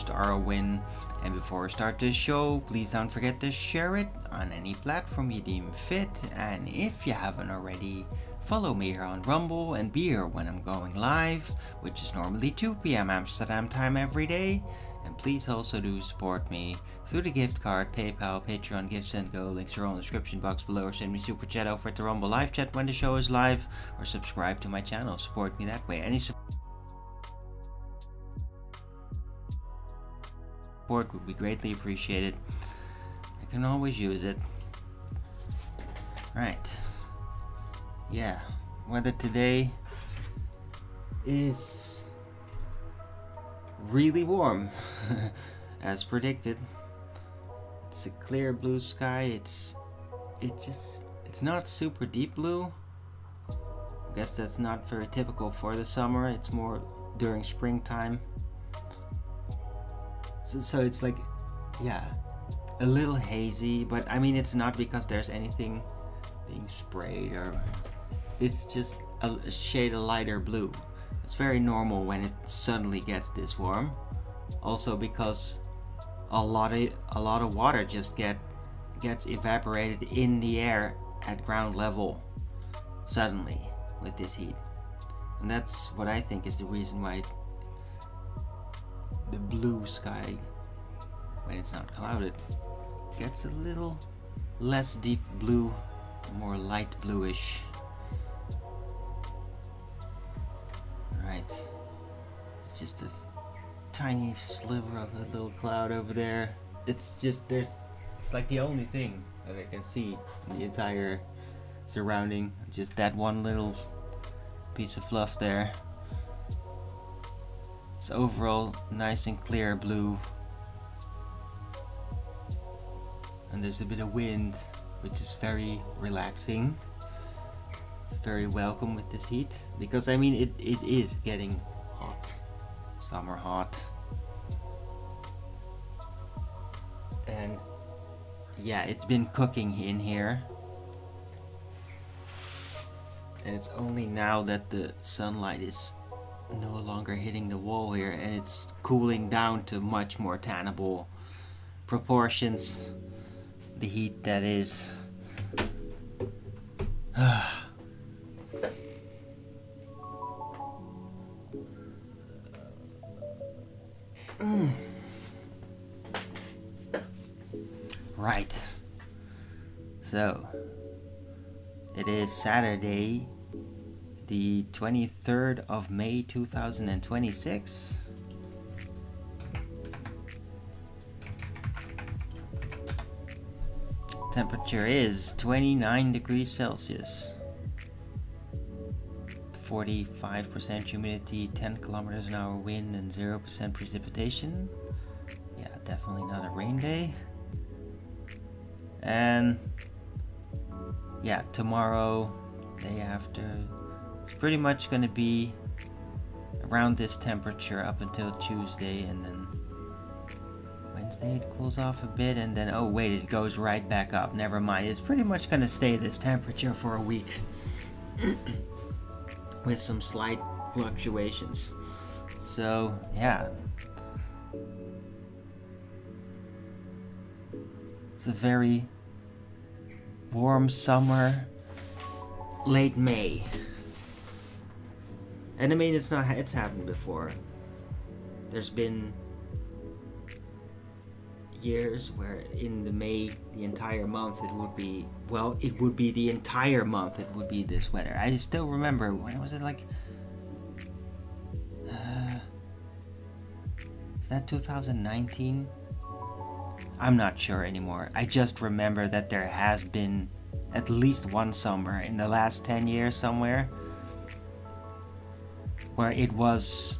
boost or a win. And before we start this show, please don't forget to share it on any platform you deem fit. And if you haven't already, follow me here on Rumble and be here when I'm going live, which is normally 2 p.m. Amsterdam time every day. And please also do support me through the gift card, PayPal, Patreon, Gifts and Go. Links are all in the description box below, or send me super chat over at the Rumble live chat when the show is live, or subscribe to my channel. Support me that way. Any support would be greatly appreciated. I can always use it. Right. Yeah. Weather today is really warm as predicted. It's a clear blue sky. It's not super deep blue. I guess that's not very typical for the summer. It's more during springtime. So it's like, yeah, a little hazy, but I mean it's not because there's anything being sprayed, or it's just a shade of lighter blue. It's very normal when it suddenly gets this warm. Also because a lot of water just gets evaporated in the air at ground level suddenly with this heat. And that's what I think is the reason why the blue sky, when it's not clouded, gets a little less deep blue, more light bluish. Right, it's just a tiny sliver of a little cloud over there. It's like the only thing that I can see in the entire surrounding, just that one little piece of fluff there. It's overall nice and clear blue, and there's a bit of wind, which is very relaxing. It's very welcome with this heat, because I mean it is getting hot, summer hot, and yeah, it's been cooking in here, and it's only now that the sunlight is no longer hitting the wall here and it's cooling down to much more tenable proportions. The heat, that is. Right. So it is Saturday, the 23rd of May 2026. Temperature is 29 degrees Celsius. 45% humidity, 10 kilometers an hour wind, and 0% precipitation. Yeah, definitely not a rain day. And yeah, tomorrow, day after, it's pretty much going to be around this temperature up until Tuesday, and then Wednesday it cools off a bit, and then oh wait, it goes right back up. Never mind, it's pretty much going to stay this temperature for a week with some slight fluctuations. So yeah, it's a very warm summer, late May. And I mean, it's happened before. There's been years where in the May, the entire month it would be, well, it would be the entire month it would be this weather. I still remember, when was it, like, is that 2019? I'm not sure anymore. I just remember that there has been at least one summer in the last 10 years somewhere where it was,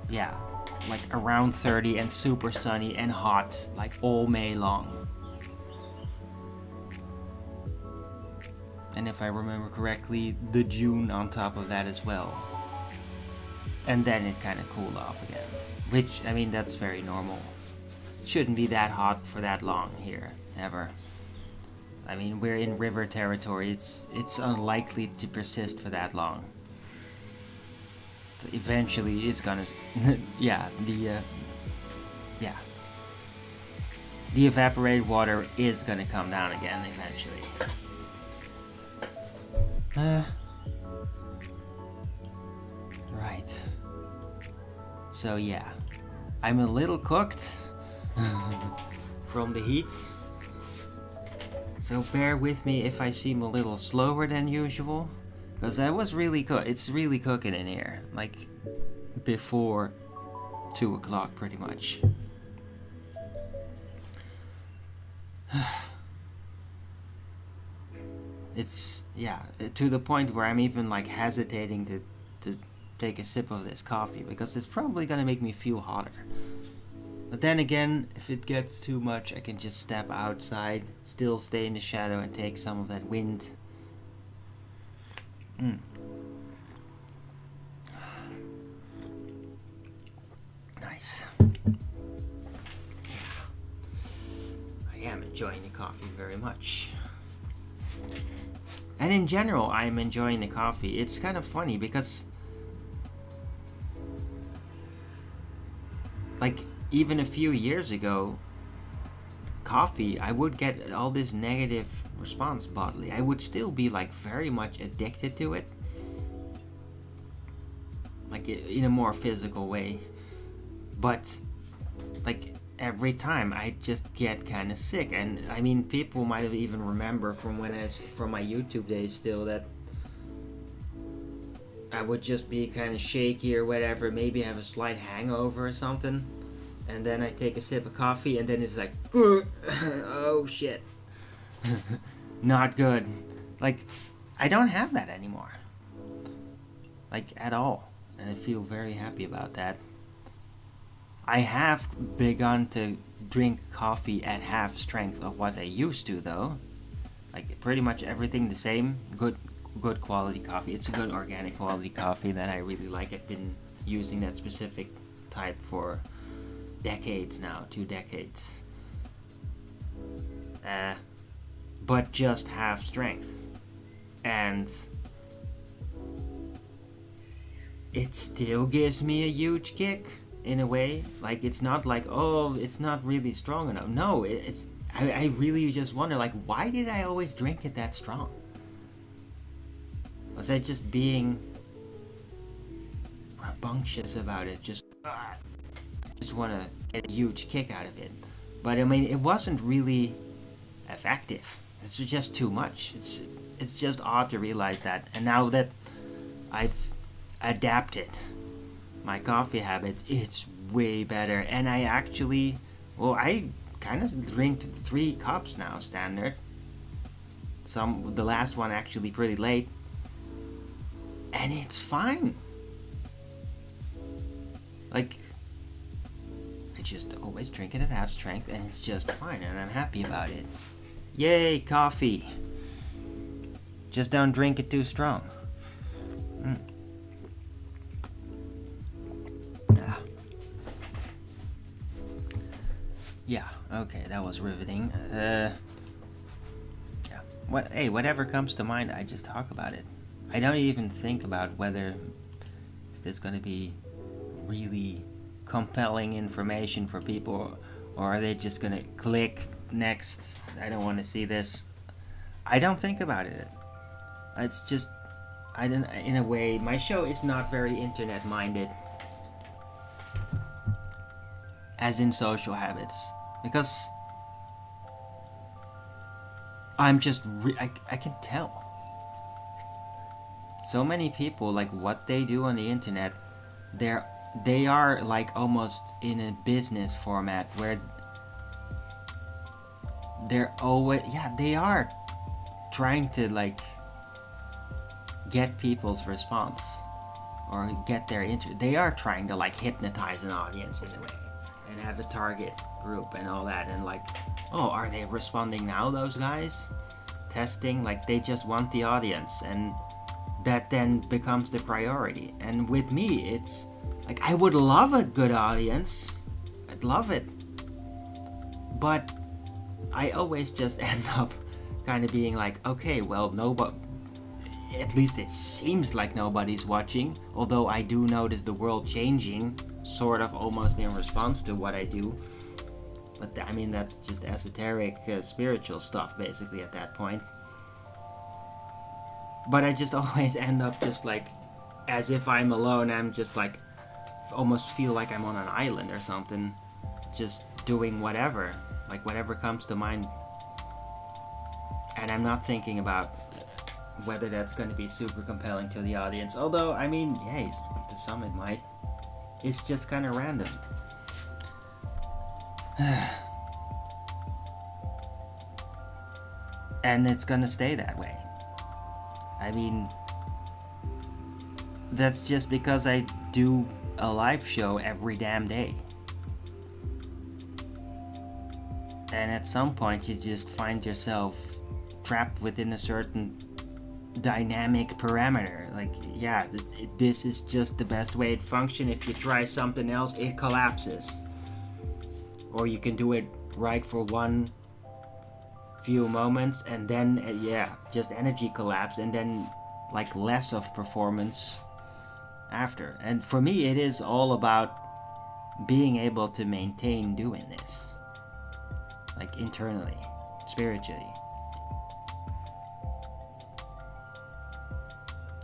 yeah, like around 30 and super sunny and hot, like all May long. And if I remember correctly, the June on top of that as well. And then it kind of cooled off again, which, I mean, that's very normal. Shouldn't be that hot for that long here, ever. I mean, we're in river territory. It's unlikely to persist for that long. So eventually, it's gonna, yeah, yeah, the evaporated water is gonna come down again eventually. Right. So yeah, I'm a little cooked from the heat. So bear with me if I seem a little slower than usual, because I was really it's really cooking in here, like before 2 o'clock pretty much. It's, yeah, to the point where I'm even like hesitating to take a sip of this coffee, because it's probably gonna make me feel hotter. But then again, if it gets too much, I can just step outside, still stay in the shadow and take some of that wind. Nice. I am enjoying the coffee very much. And in general, I'm enjoying the coffee. It's kind of funny because, like, even a few years ago, coffee, I would get all this negative response bodily. I would still be like very much addicted to it, like in a more physical way. But like every time I just get kind of sick. And I mean, people might have even remember from from my YouTube days still, that I would just be kind of shaky or whatever, maybe have a slight hangover or something, and then I take a sip of coffee and then it's like, oh shit. Not good. Like, I don't have that anymore, like at all, and I feel very happy about that. I have begun to drink coffee at half strength of what I used to, though. Like pretty much everything the same. Good quality coffee. It's a good organic quality coffee that I really like. I've been using that specific type for decades now, 2 decades. But just half strength. And it still gives me a huge kick. In a way, like it's not like, oh, it's not really strong enough. No, it's I really just wonder, like, why did I always drink it that strong? Was I just being rambunctious about it? Just want to get a huge kick out of it. But I mean, it wasn't really effective. It's just too much. It's just odd to realize that. And now that I've adapted my coffee habits, it's way better. And I actually, well, I kind of drink 3 cups now standard. The last one actually pretty late, and it's fine. Like, I just always drink it at half strength and it's just fine, and I'm happy about it. Yay, coffee. Just don't drink it too strong. Yeah, okay, that was riveting. Yeah. Whatever comes to mind, I just talk about it. I don't even think about whether is this going to be really compelling information for people, or are they just going to click next, I don't want to see this. I don't think about it. It's just, in a way, my show is not very internet minded, as in social habits, because I'm just I can tell so many people, like, what they do on the internet, they are like almost in a business format where they're always, they are trying to like get people's response or get their interest. They are trying to like hypnotize an audience in a way and have a target group and all that, and like, oh, are they responding now, those guys? Testing, like, they just want the audience, and that then becomes the priority. And with me, it's like, I would love a good audience, I'd love it, but I always just end up kind of being like, okay, well, no, but at least it seems like nobody's watching, although I do notice the world changing, sort of almost in response to what I do. But I mean, that's just esoteric, spiritual stuff, basically, at that point. But I just always end up just like, as if I'm alone, I'm just like, almost feel like I'm on an island or something, just doing whatever, like whatever comes to mind. And I'm not thinking about whether that's going to be super compelling to the audience, although, I mean, hey, to some it might. It's just kind of random. And it's gonna stay that way. I mean, that's just because I do a live show every damn day. And at some point you just find yourself trapped within a certain dynamic parameter. Like, yeah, this is just the best way it functions. If you try something else, it collapses. Or you can do it right for one few moments and then, just energy collapse, and then like less of performance after. And for me, it is all about being able to maintain doing this, like internally, spiritually.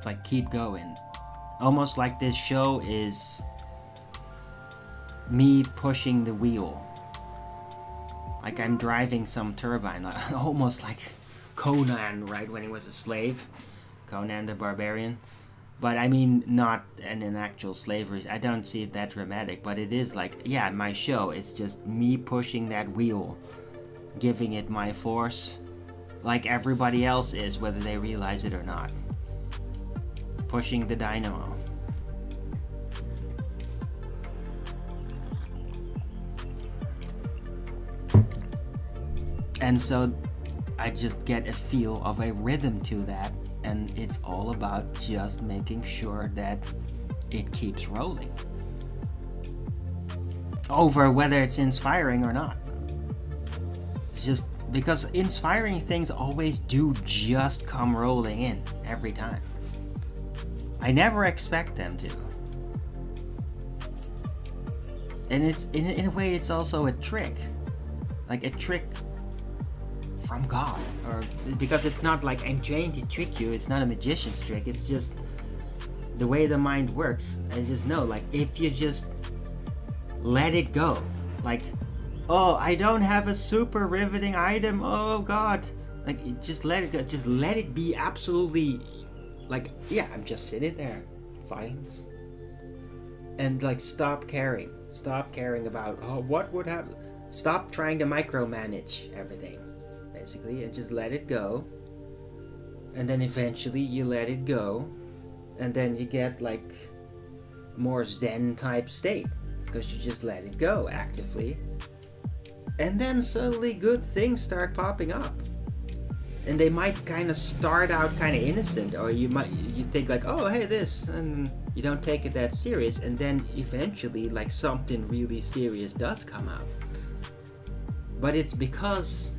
Like, keep going. Almost like this show is me pushing the wheel. Like I'm driving some turbine, almost like Conan, right, when he was a slave. Conan the Barbarian. But I mean, not in an actual slavery. I don't see it that dramatic, but it is like, yeah, my show is just me pushing that wheel, giving it my force, like everybody else is, whether they realize it or not. Pushing the dynamo. And so I just get a feel of a rhythm to that, and it's all about just making sure that it keeps rolling. Over whether it's inspiring or not. It's just because inspiring things always do just come rolling in every time. I never expect them to. And it's in a way, it's also a trick. Like a trick from God, or because it's not like I'm trying to trick you. It's not a magician's trick. It's just the way the mind works. I just know, like, if you just let it go, like, oh, I don't have a super riveting item, oh God, like, just let it go. Just let it be absolutely, like, yeah, I'm just sitting there, silence, and like, stop caring about, oh, what would happen. Stop trying to micromanage everything, basically, and just let it go. And then eventually you let it go, and then you get like more Zen type state, because you just let it go actively. And then suddenly good things start popping up. And they might kind of start out kind of innocent, or you think like, oh, hey, this, and you don't take it that serious, and then eventually like something really serious does come out. But it's because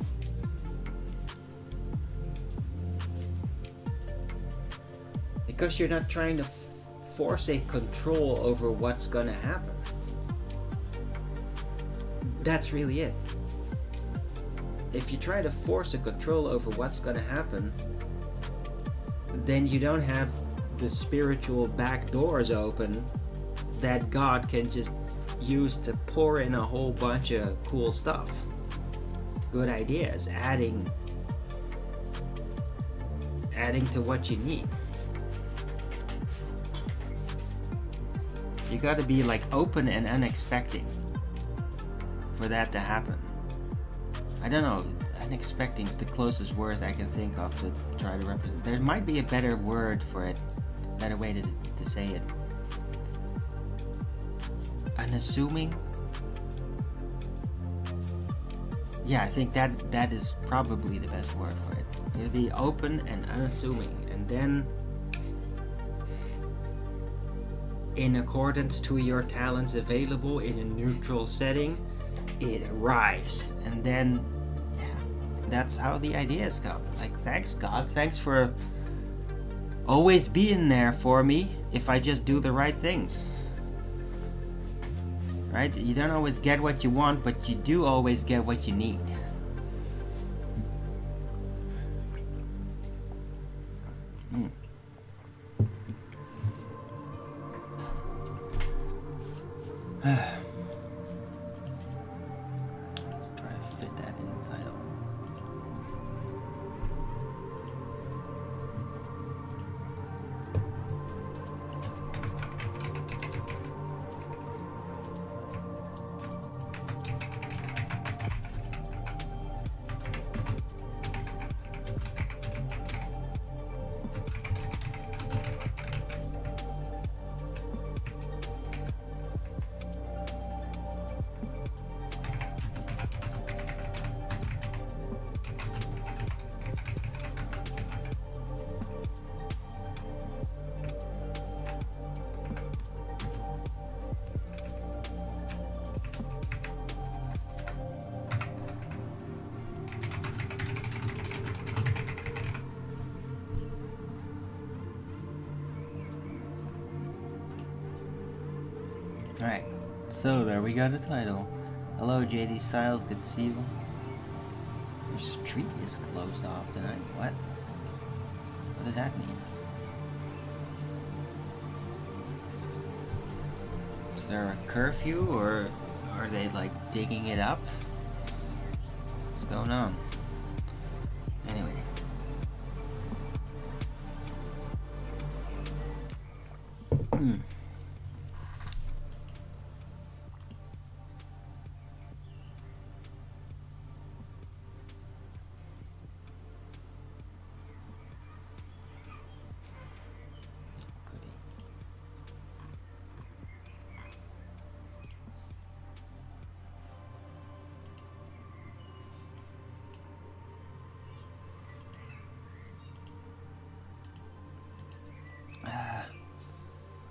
you're not trying to force a control over what's gonna happen. That's really it. If you try to force a control over what's gonna happen, then you don't have the spiritual back doors open that God can just use to pour in a whole bunch of cool stuff. Good ideas, adding to what you need. You gotta be like open and unexpecting for that to happen. I don't know, unexpecting is the closest words I can think of to try to represent. There might be a better word for it, better way to say it. Unassuming? Yeah, I think that is probably the best word for it. You'll be open and unassuming, and then in accordance to your talents available in a neutral setting, it arrives. And then, yeah, that's how the ideas come. Like, thanks God, thanks for always being there for me if I just do the right things. Right? You don't always get what you want, but you do always get what you need. Let's try to fit that in the title. Alright, so there we got a title. Hello JD Styles, good to see you. Your street is closed off tonight. What? What does that mean? Is there a curfew or are they like digging it up? What's going on? Anyway.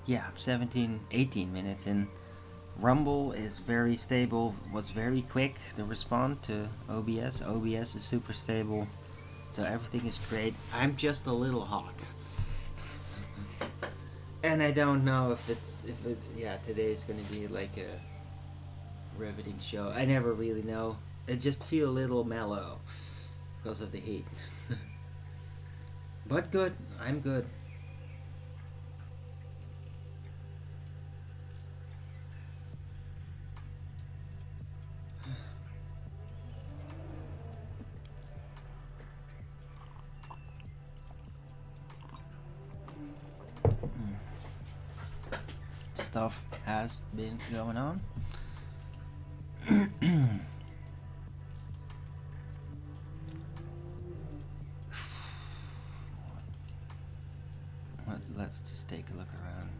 Yeah, 18 minutes in. Rumble is very stable, was very quick to respond to OBS. OBS is super stable, so everything is great. I'm just a little hot. And I don't know yeah, today is gonna be like a riveting show. I never really know. I just feel a little mellow because of the heat. But good, I'm good. Stuff has been going on. Let's just take a look around.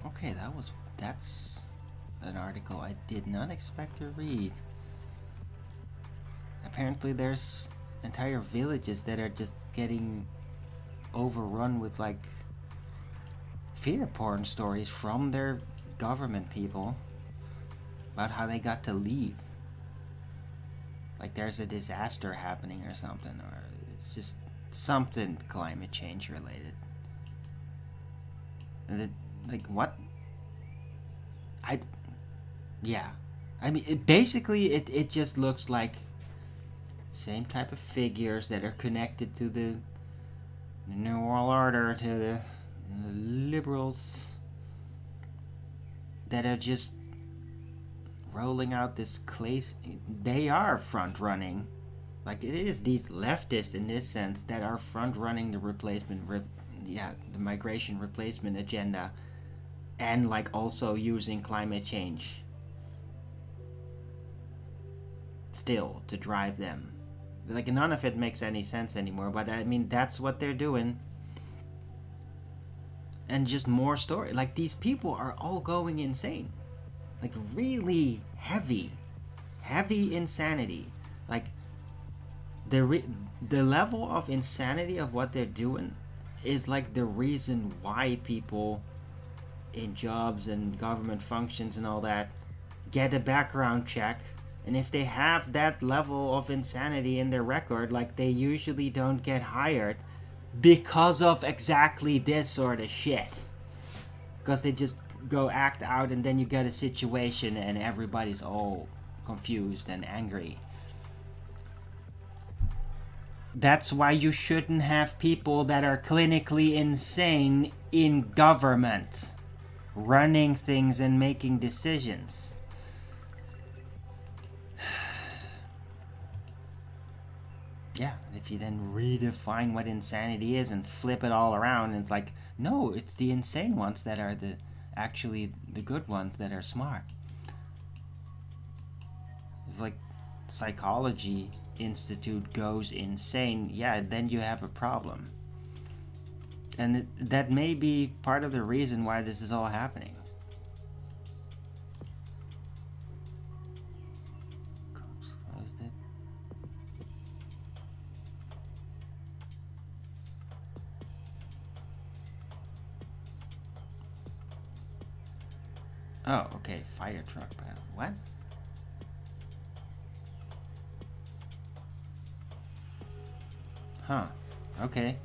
Okay, that's an article I did not expect to read. Apparently there's entire villages that are just getting overrun with like fear porn stories from their government people about how they got to leave. Like there's a disaster happening or something, or it's just something climate change related. And like what? Yeah. I mean, it just looks like same type of figures that are connected to the New World Order, to the liberals that are just rolling out this class. They are front running. Like, it is these leftists in this sense that are front running the the migration replacement agenda, and like also using climate change still to drive them. Like, none of it makes any sense anymore, but I mean, that's what they're doing. And just more story. Like, these people are all going insane. Like, really heavy insanity. Like, the level of insanity of what they're doing is like the reason why people in jobs and government functions and all that get a background check, and if they have that level of insanity in their record, like, they usually don't get hired because of exactly this sort of shit. Because they just go act out, and then you get a situation and everybody's all confused and angry. That's why you shouldn't have people that are clinically insane in government running things and making decisions. Yeah, if you then redefine what insanity is and flip it all around, it's like, no, it's the insane ones that are actually the good ones that are smart. If like psychology institute goes insane, yeah, then you have a problem. And that may be part of the reason why this is all happening. Closed it. Oh, okay, fire truck battle. What? Huh. Okay.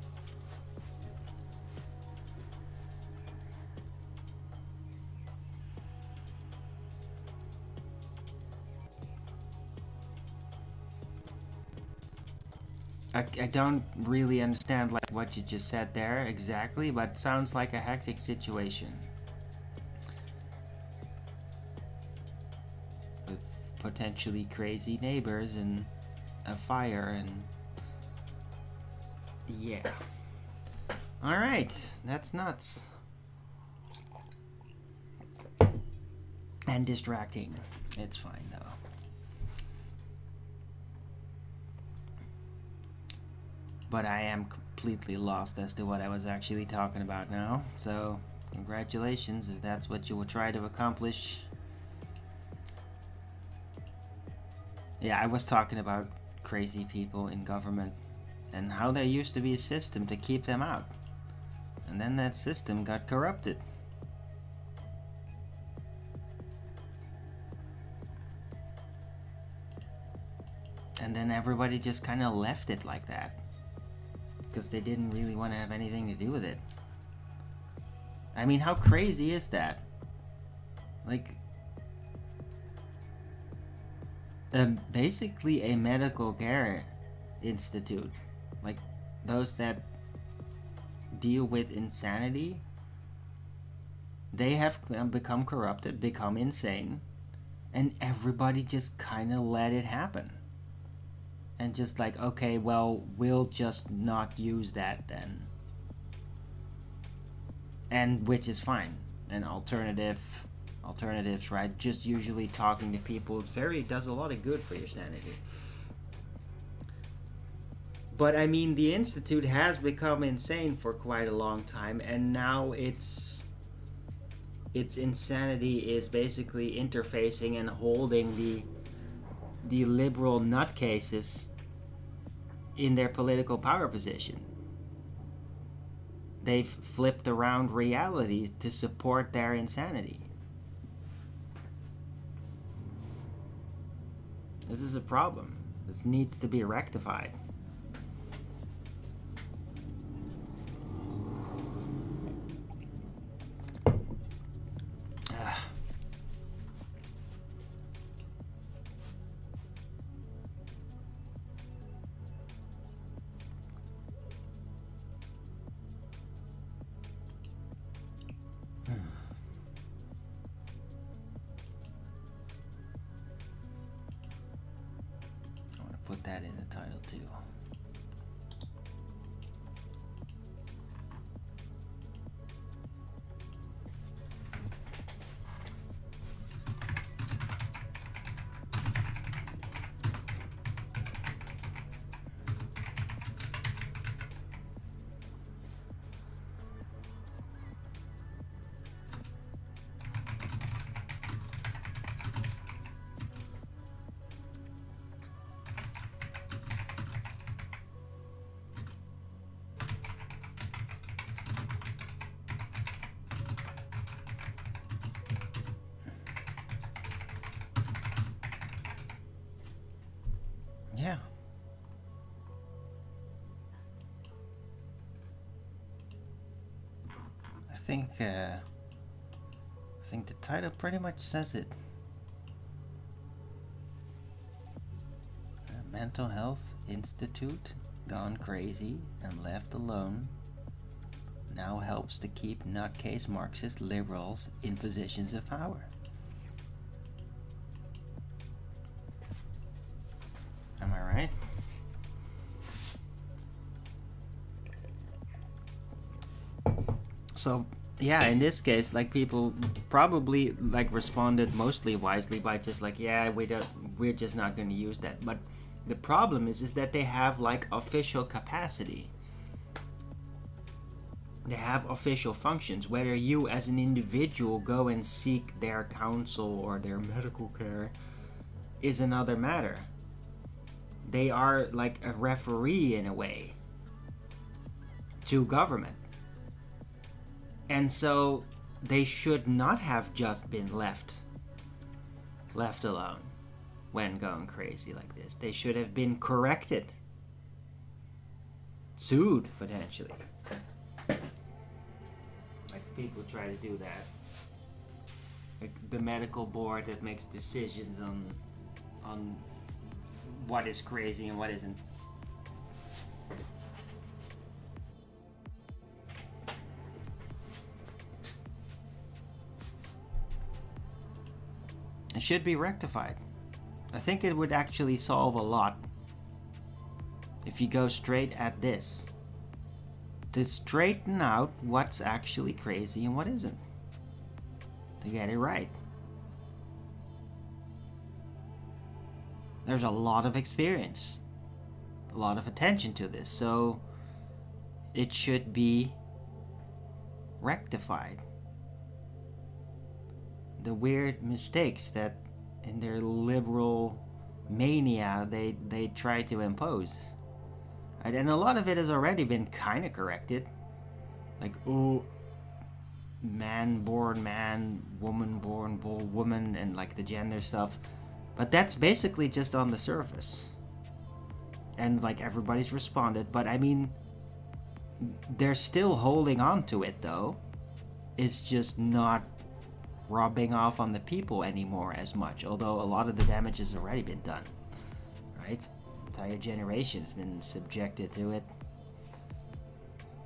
I don't really understand like what you just said there exactly, but sounds like a hectic situation. With potentially crazy neighbors and a fire and... yeah. Alright, that's nuts. And distracting. It's fine though. But I am completely lost as to what I was actually talking about now. So, congratulations if that's what you will try to accomplish. Yeah, I was talking about crazy people in government and how there used to be a system to keep them out. And then that system got corrupted. And then everybody just kind of left it like that. Because they didn't really want to have anything to do with it. I mean, how crazy is that? Like, basically a medical care institute. Like, those that deal with insanity, they have become corrupted, become insane, and everybody just kind of let it happen. And just like, okay, well, we'll just not use that then. And which is fine. And alternatives, right? Just usually talking to people does a lot of good for your sanity. But I mean, the Institute has become insane for quite a long time, and now its insanity is basically interfacing and holding the liberal nutcases in their political power position. They've flipped around realities to support their insanity. This is a problem. This needs to be rectified. that in the title too. Yeah. I think the title pretty much says it. Mental Health Institute gone crazy and left alone now helps to keep nutcase Marxist liberals in positions of power. Am I right? So yeah, in this case, like, people probably like responded mostly wisely by just like, yeah, we're just not going to use that. But the problem is that they have like official capacity. They have official functions. Whether you as an individual go and seek their counsel or their medical care is another matter. They are like a referee in a way to government. And so they should not have just been left alone when going crazy like this. They should have been corrected, sued potentially. Like, people try to do that. Like the medical board that makes decisions on what is crazy and what isn't. It should be rectified. I think it would actually solve a lot if you go straight at this, to straighten out what's actually crazy and what isn't, to get it right. There's a lot of experience, a lot of attention to this, so it should be rectified. The weird mistakes that in their liberal mania they try to impose. Right? And a lot of it has already been kind of corrected. Like, oh, man born man, woman born woman, and like the gender stuff. But that's basically just on the surface. And like everybody's responded, but I mean, they're still holding on to it though. It's just not rubbing off on the people anymore as much, although a lot of the damage has already been done, right? Entire generation has been subjected to it.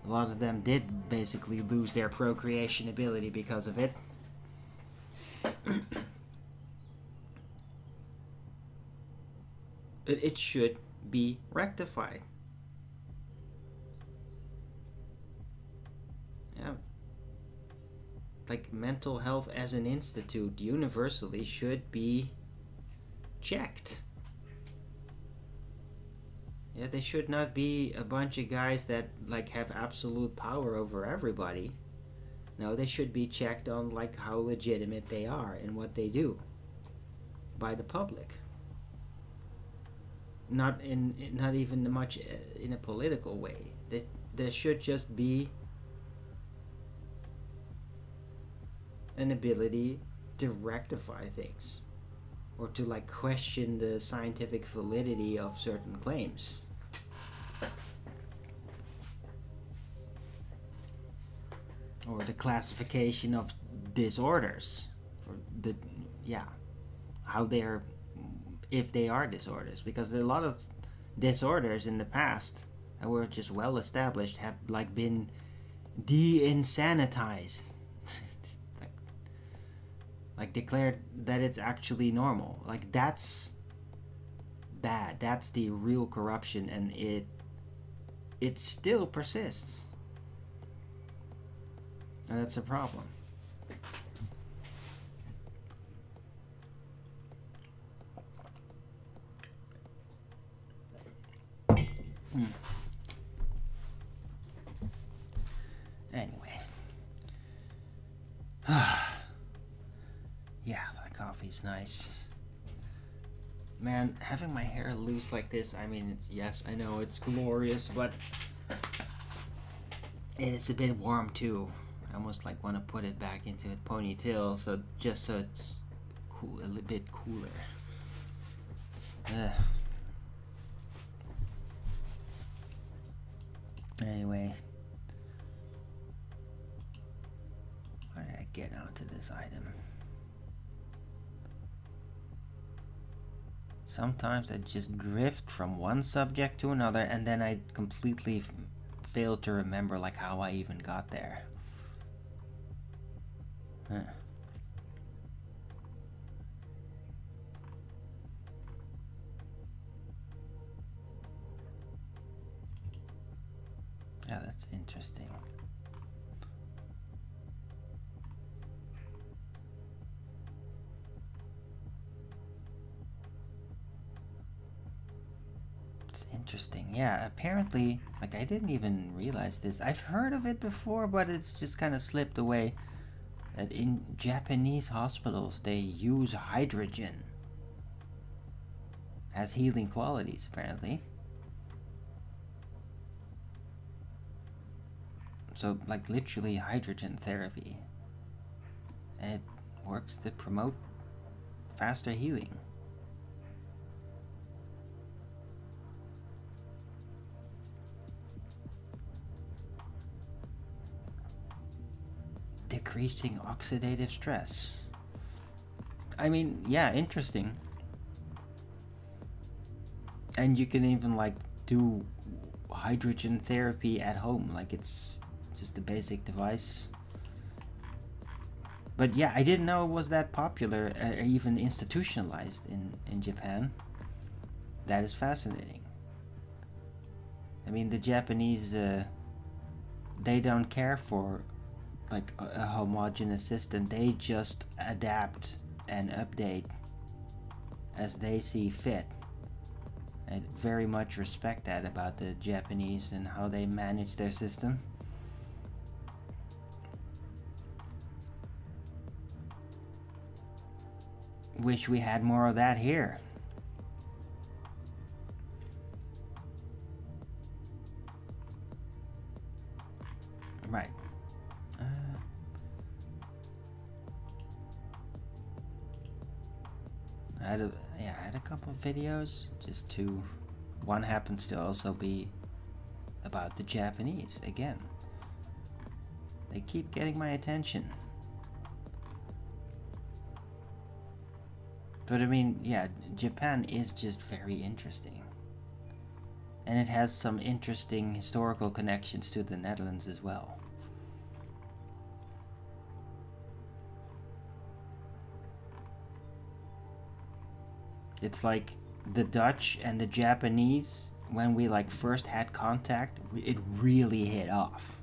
A lot of them did basically lose their procreation ability because of it. It should be rectified. Yeah. Like, mental health as an institute universally should be checked. Yeah, they should not be a bunch of guys that like have absolute power over everybody. No, they should be checked on like how legitimate they are and what they do by the public. Not even much in a political way. There should just be an ability to rectify things, or to like question the scientific validity of certain claims. Or the classification of disorders, or how they're, if they are disorders, because a lot of disorders in the past that were just well established have like been de-insanitized. like declared that it's actually normal. Like that's bad. That's the real corruption, and it still persists. And that's a problem. Anyway. Yeah, the coffee's nice. Man, having my hair loose like this, I mean, it's, yes, I know it's glorious, but it's a bit warm too. I almost like want to put it back into a ponytail, so just so it's cool, a little bit cooler. Anyway, how did I get onto this item? Sometimes I just drift from one subject to another, and then I completely fail to remember like how I even got there. Huh. Yeah, that's interesting. It's interesting. Yeah, apparently, like I didn't even realize this. I've heard of it before, but it's just kind of slipped away. That in Japanese hospitals, they use hydrogen as healing qualities, apparently. So, like, literally hydrogen therapy. And it works to promote faster healing. Decreasing oxidative stress. I mean, yeah, interesting. And you can even, like, do hydrogen therapy at home. Like, it's just a basic device. But yeah, I didn't know it was that popular or even institutionalized in Japan. That is fascinating. I mean, the Japanese, they don't care for like a homogeneous system. They just adapt and update as they see fit. I very much respect that about the Japanese and how they manage their system. Wish we had more of that here. Right. I had a couple of videos. Just two. One happens to also be about the Japanese again. They keep getting my attention. But I mean, yeah, Japan is just very interesting. And it has some interesting historical connections to the Netherlands as well. It's like the Dutch and the Japanese, when we like first had contact, it really hit off.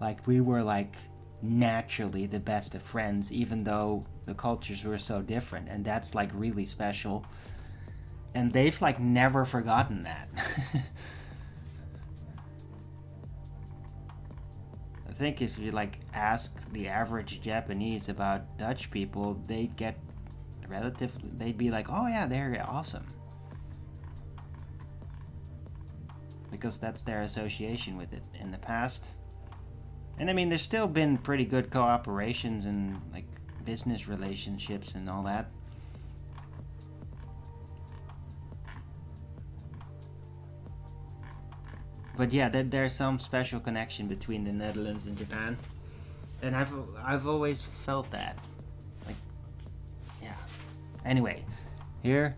Like we were like naturally the best of friends, even though the cultures were so different, and that's like really special. And they've like never forgotten that. I think if you like ask the average Japanese about Dutch people, they'd get they'd be like, oh yeah, they're awesome, because that's their association with it in the past. And I mean, there's still been pretty good cooperations and like business relationships and all that. But yeah, there's some special connection between the Netherlands and Japan, and I've always felt that. Like, yeah. Anyway, here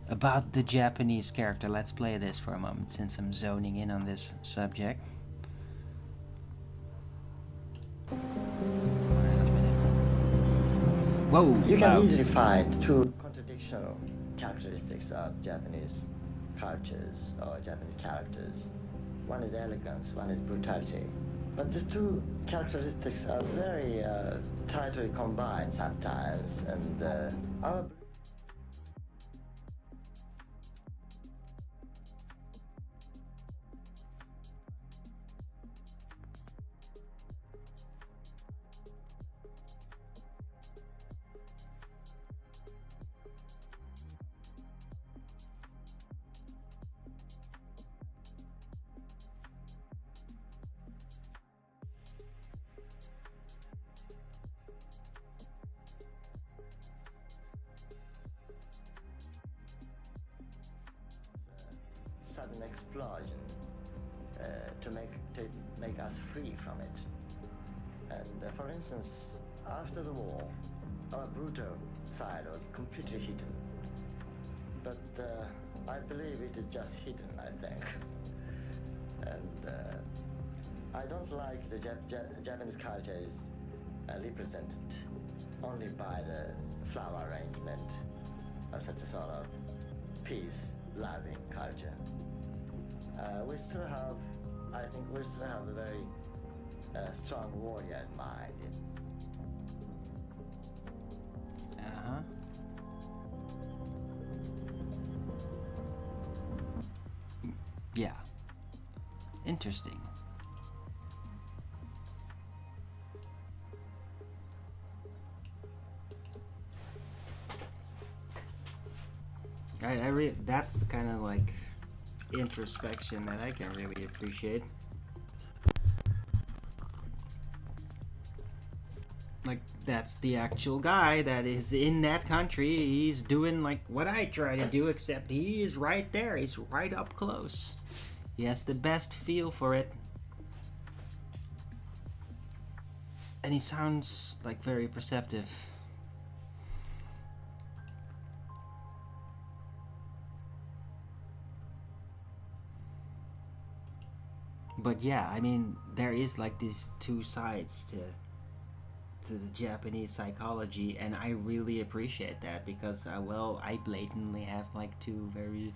about the Japanese character. Let's play this for a moment, since I'm zoning in on this subject. Whoa! You can easily find two contradictions characteristics of Japanese cultures or Japanese characters. One is elegance, one is brutality. But these two characteristics are very tightly combined sometimes, and our sudden explosion to make us free from it. And for instance, after the war, our brutal side was completely hidden. But I believe it is just hidden, I think. And I don't like the Japanese culture is represented only by the flower arrangement, such a sort of peace-loving culture. We still have, I think we still have a very strong warrior's mind. Uh-huh. Yeah. Interesting. That's the kind of like introspection that I can really appreciate. Like, that's the actual guy that is in that country. He's doing like what I try to do, except he is right there. He's right up close. He has the best feel for it. And he sounds like very perceptive. But yeah, I mean, there is like these two sides to the Japanese psychology, and I really appreciate that because I blatantly have like two very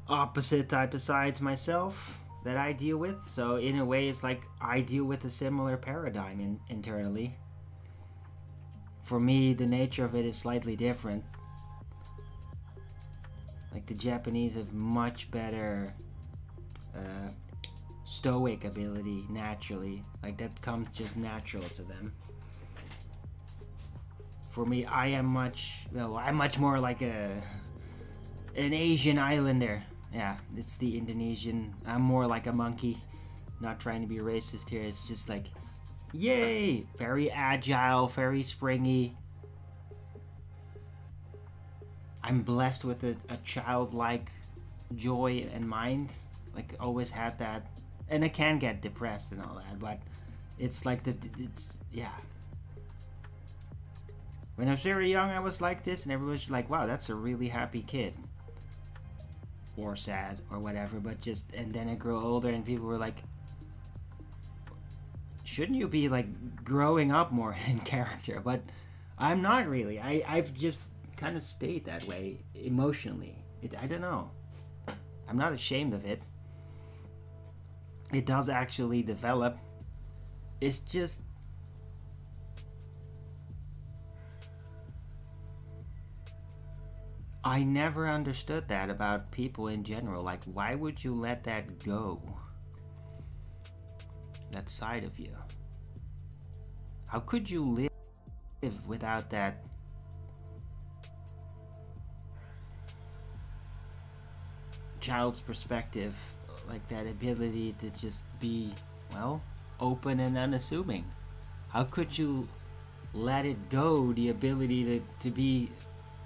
opposite type of sides myself that I deal with. So in a way, it's like I deal with a similar paradigm internally. For me, the nature of it is slightly different. Like the Japanese have much better stoic ability naturally. Like that comes just natural to them. For me, I'm much more like an Asian islander. Yeah, it's the Indonesian. I'm more like a monkey. Not trying to be racist here. It's just like, yay! Very agile, very springy. I'm blessed with a childlike joy and mind. Like, always had that. And I can get depressed and all that, but it's like yeah. When I was very young, I was like this, and everyone's like, wow, that's a really happy kid. Or sad, or whatever, but just, and then I grew older, and people were like, shouldn't you be, like, growing up more in character? But I'm not really. I've just kind of stayed that way emotionally. I don't know. I'm not ashamed of it. It does actually develop. It's just, I never understood that about people in general. Like, why would you let that go? That side of you. How could you live without that child's perspective? Like that ability to just be, well, open and unassuming. How could you let it go, the ability to be,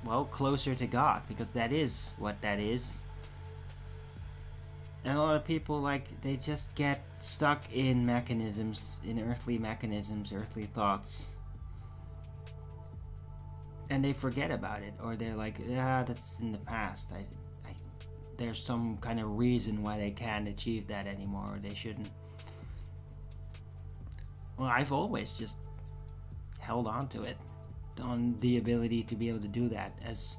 well, closer to God? Because that is what that is. And a lot of people, like, they just get stuck in mechanisms, in earthly mechanisms, earthly thoughts. And they forget about it, or they're like, yeah, that's in the past. There's some kind of reason why they can't achieve that anymore, or they shouldn't. Well, I've always just held on to it. on the ability to be able to do that, as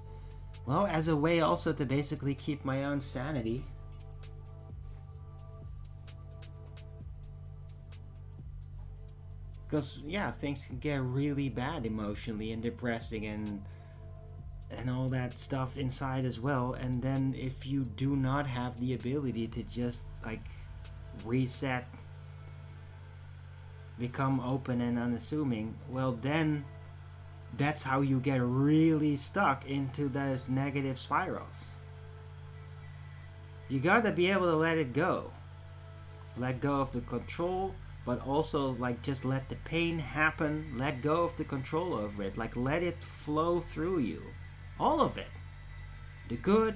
well as a way also to basically keep my own sanity. Because yeah, things can get really bad emotionally and depressing and all that stuff inside as well. And then if you do not have the ability to just like reset, become open and unassuming, well then that's how you get really stuck into those negative spirals. You gotta be able to let it go. Let go of the control, but also like just let the pain happen. Let go of the control over it. Like let it flow through you. All of it. The good,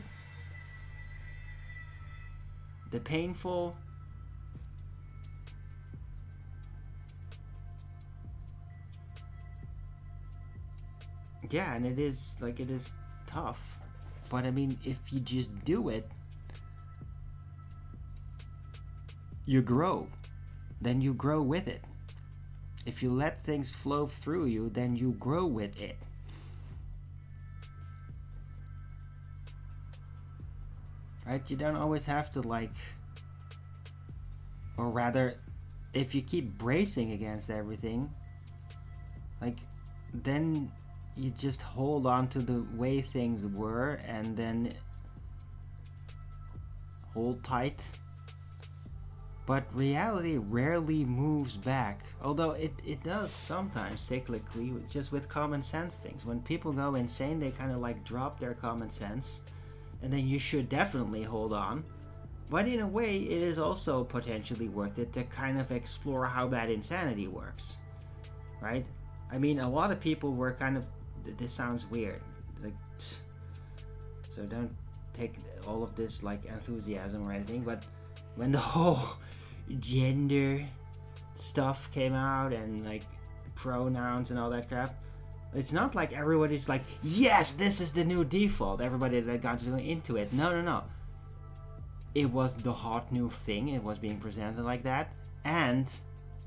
the painful, yeah, and it is tough, but I mean, if you just do it, you grow. Then you grow with it. If you let things flow through you, then you grow with it. Right? You don't always have to like, or rather, if you keep bracing against everything, like, then you just hold on to the way things were and then hold tight. But reality rarely moves back, although it does sometimes cyclically, just with common sense things. When people go insane, they kind of like drop their common sense, and then you should definitely hold on. But in a way, it is also potentially worth it to kind of explore how that insanity works, right? I mean, a lot of people were kind of, this sounds weird, like, so don't take all of this like enthusiasm or anything, but when the whole gender stuff came out and like pronouns and all that crap, it's not like everybody's like, yes, this is the new default. Everybody that got into it. No. It was the hot new thing. It was being presented like that. And,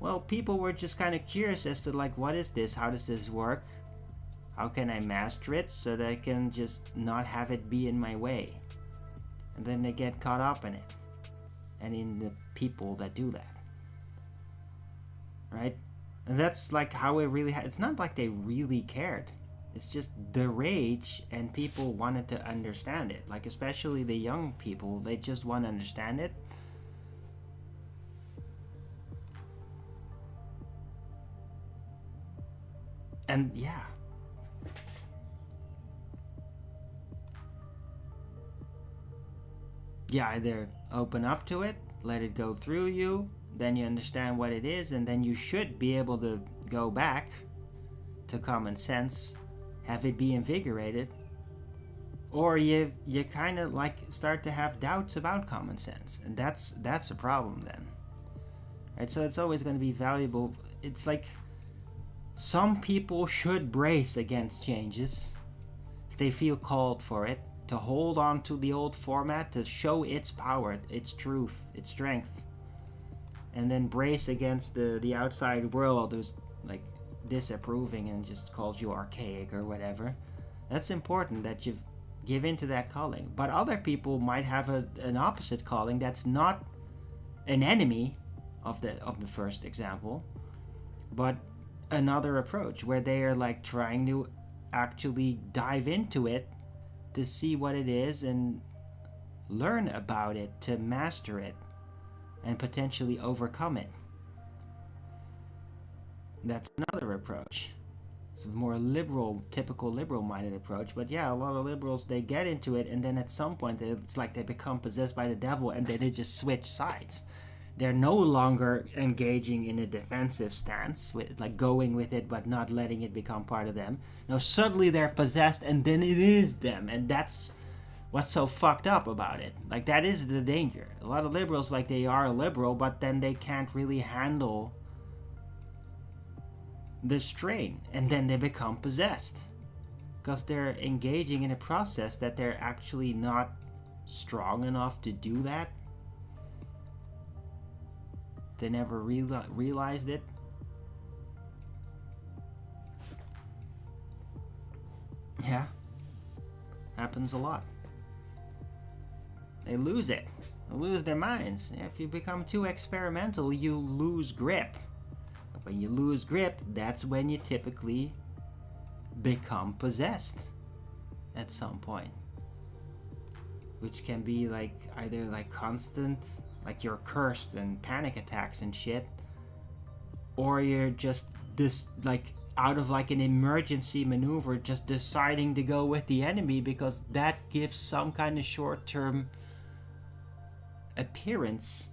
well, people were just kind of curious as to like, what is this? How does this work? How can I master it so that I can just not have it be in my way? And then they get caught up in it. And in the people that do that, right? And that's like how it really it's not like they really cared. It's just the rage, and people wanted to understand it, like especially the young people. They just want to understand it. And yeah, either open up to it, let it go through you, then you understand what it is, and then you should be able to go back to common sense, have it be invigorated, or you kind of like start to have doubts about common sense, and that's a problem then, right? So it's always going to be valuable. It's like some people should brace against changes if they feel called for it, to hold on to the old format, to show its power, its truth, its strength, and then brace against the outside world who's like disapproving and just calls you archaic or whatever. That's important that you give into that calling. But other people might have an opposite calling that's not an enemy of the first example, but another approach where they are like trying to actually dive into it to see what it is and learn about it, to master it and potentially overcome it. That's another approach. It's a more liberal, typical liberal-minded approach. But yeah, a lot of liberals, they get into it, and then at some point it's like they become possessed by the devil, and then they just switch sides. They're no longer engaging in a defensive stance, with like going with it but not letting it become part of them. No, suddenly they're possessed, and then it is them, and that's what's so fucked up about it. Like, that is the danger. A lot of liberals, like, they are liberal, but then they can't really handle the strain, and then they become possessed because they're engaging in a process that they're actually not strong enough to do that. They never realized it. Yeah. Happens a lot. They lose it. They lose their minds. If you become too experimental, you lose grip. When you lose grip, that's when you typically become possessed at some point. Which can be like either like constant, like you're cursed and panic attacks and shit, or you're just this like out of like an emergency maneuver, just deciding to go with the enemy because that gives some kind of short-term appearance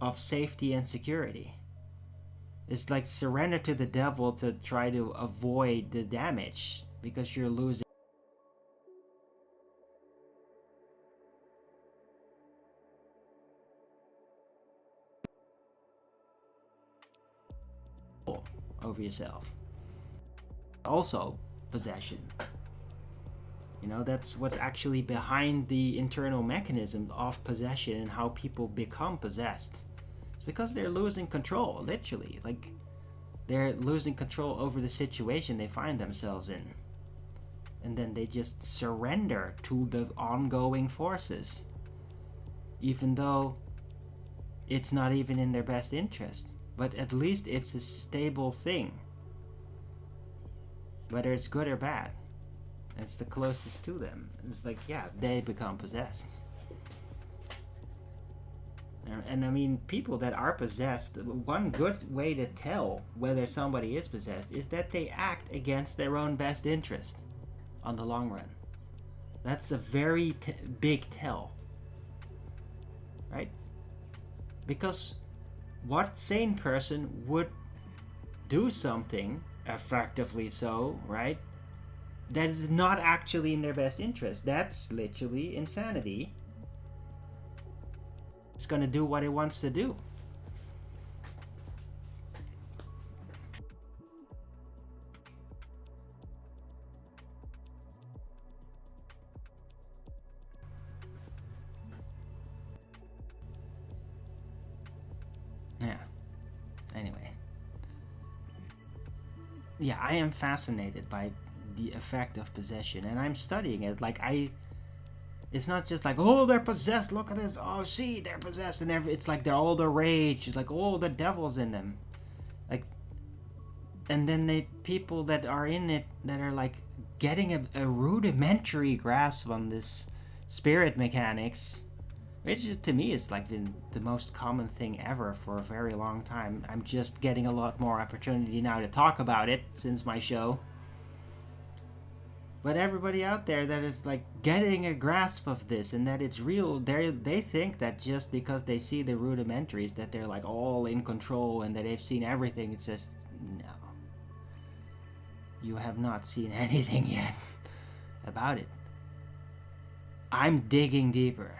of safety and security. It's like surrender to the devil to try to avoid the damage because you're losing over yourself. Also possession. You know, that's what's actually behind the internal mechanism of possession and how people become possessed. It's because they're losing control, literally. Like, they're losing control over the situation they find themselves in. And then they just surrender to the ongoing forces. Even though it's not even in their best interest. But at least it's a stable thing. Whether it's good or bad. It's the closest to them. It's like, yeah, they become possessed. And I mean, people that are possessed, one good way to tell whether somebody is possessed is that they act against their own best interest on the long run. That's a very big tell. Right? Because what sane person would do something, effectively so, right, that is not actually in their best interest? That's literally insanity. It's gonna do what it wants to do. Yeah. Anyway. Yeah, I am fascinated by the effect of possession, and I'm studying it. Like, it's not just like, oh, they're possessed, look at this, oh, see, they're possessed, and it's like they're all the rage. It's like, oh, the devil's in them. Like, and then they people that are in it that are like getting a rudimentary grasp on this spirit mechanics, which to me is like the most common thing ever for a very long time. I'm just getting a lot more opportunity now to talk about it since my show. But everybody out there that is like getting a grasp of this and that it's real, they think that just because they see the rudimentaries that they're like all in control and that they've seen everything. It's just, no. You have not seen anything yet about it. I'm digging deeper.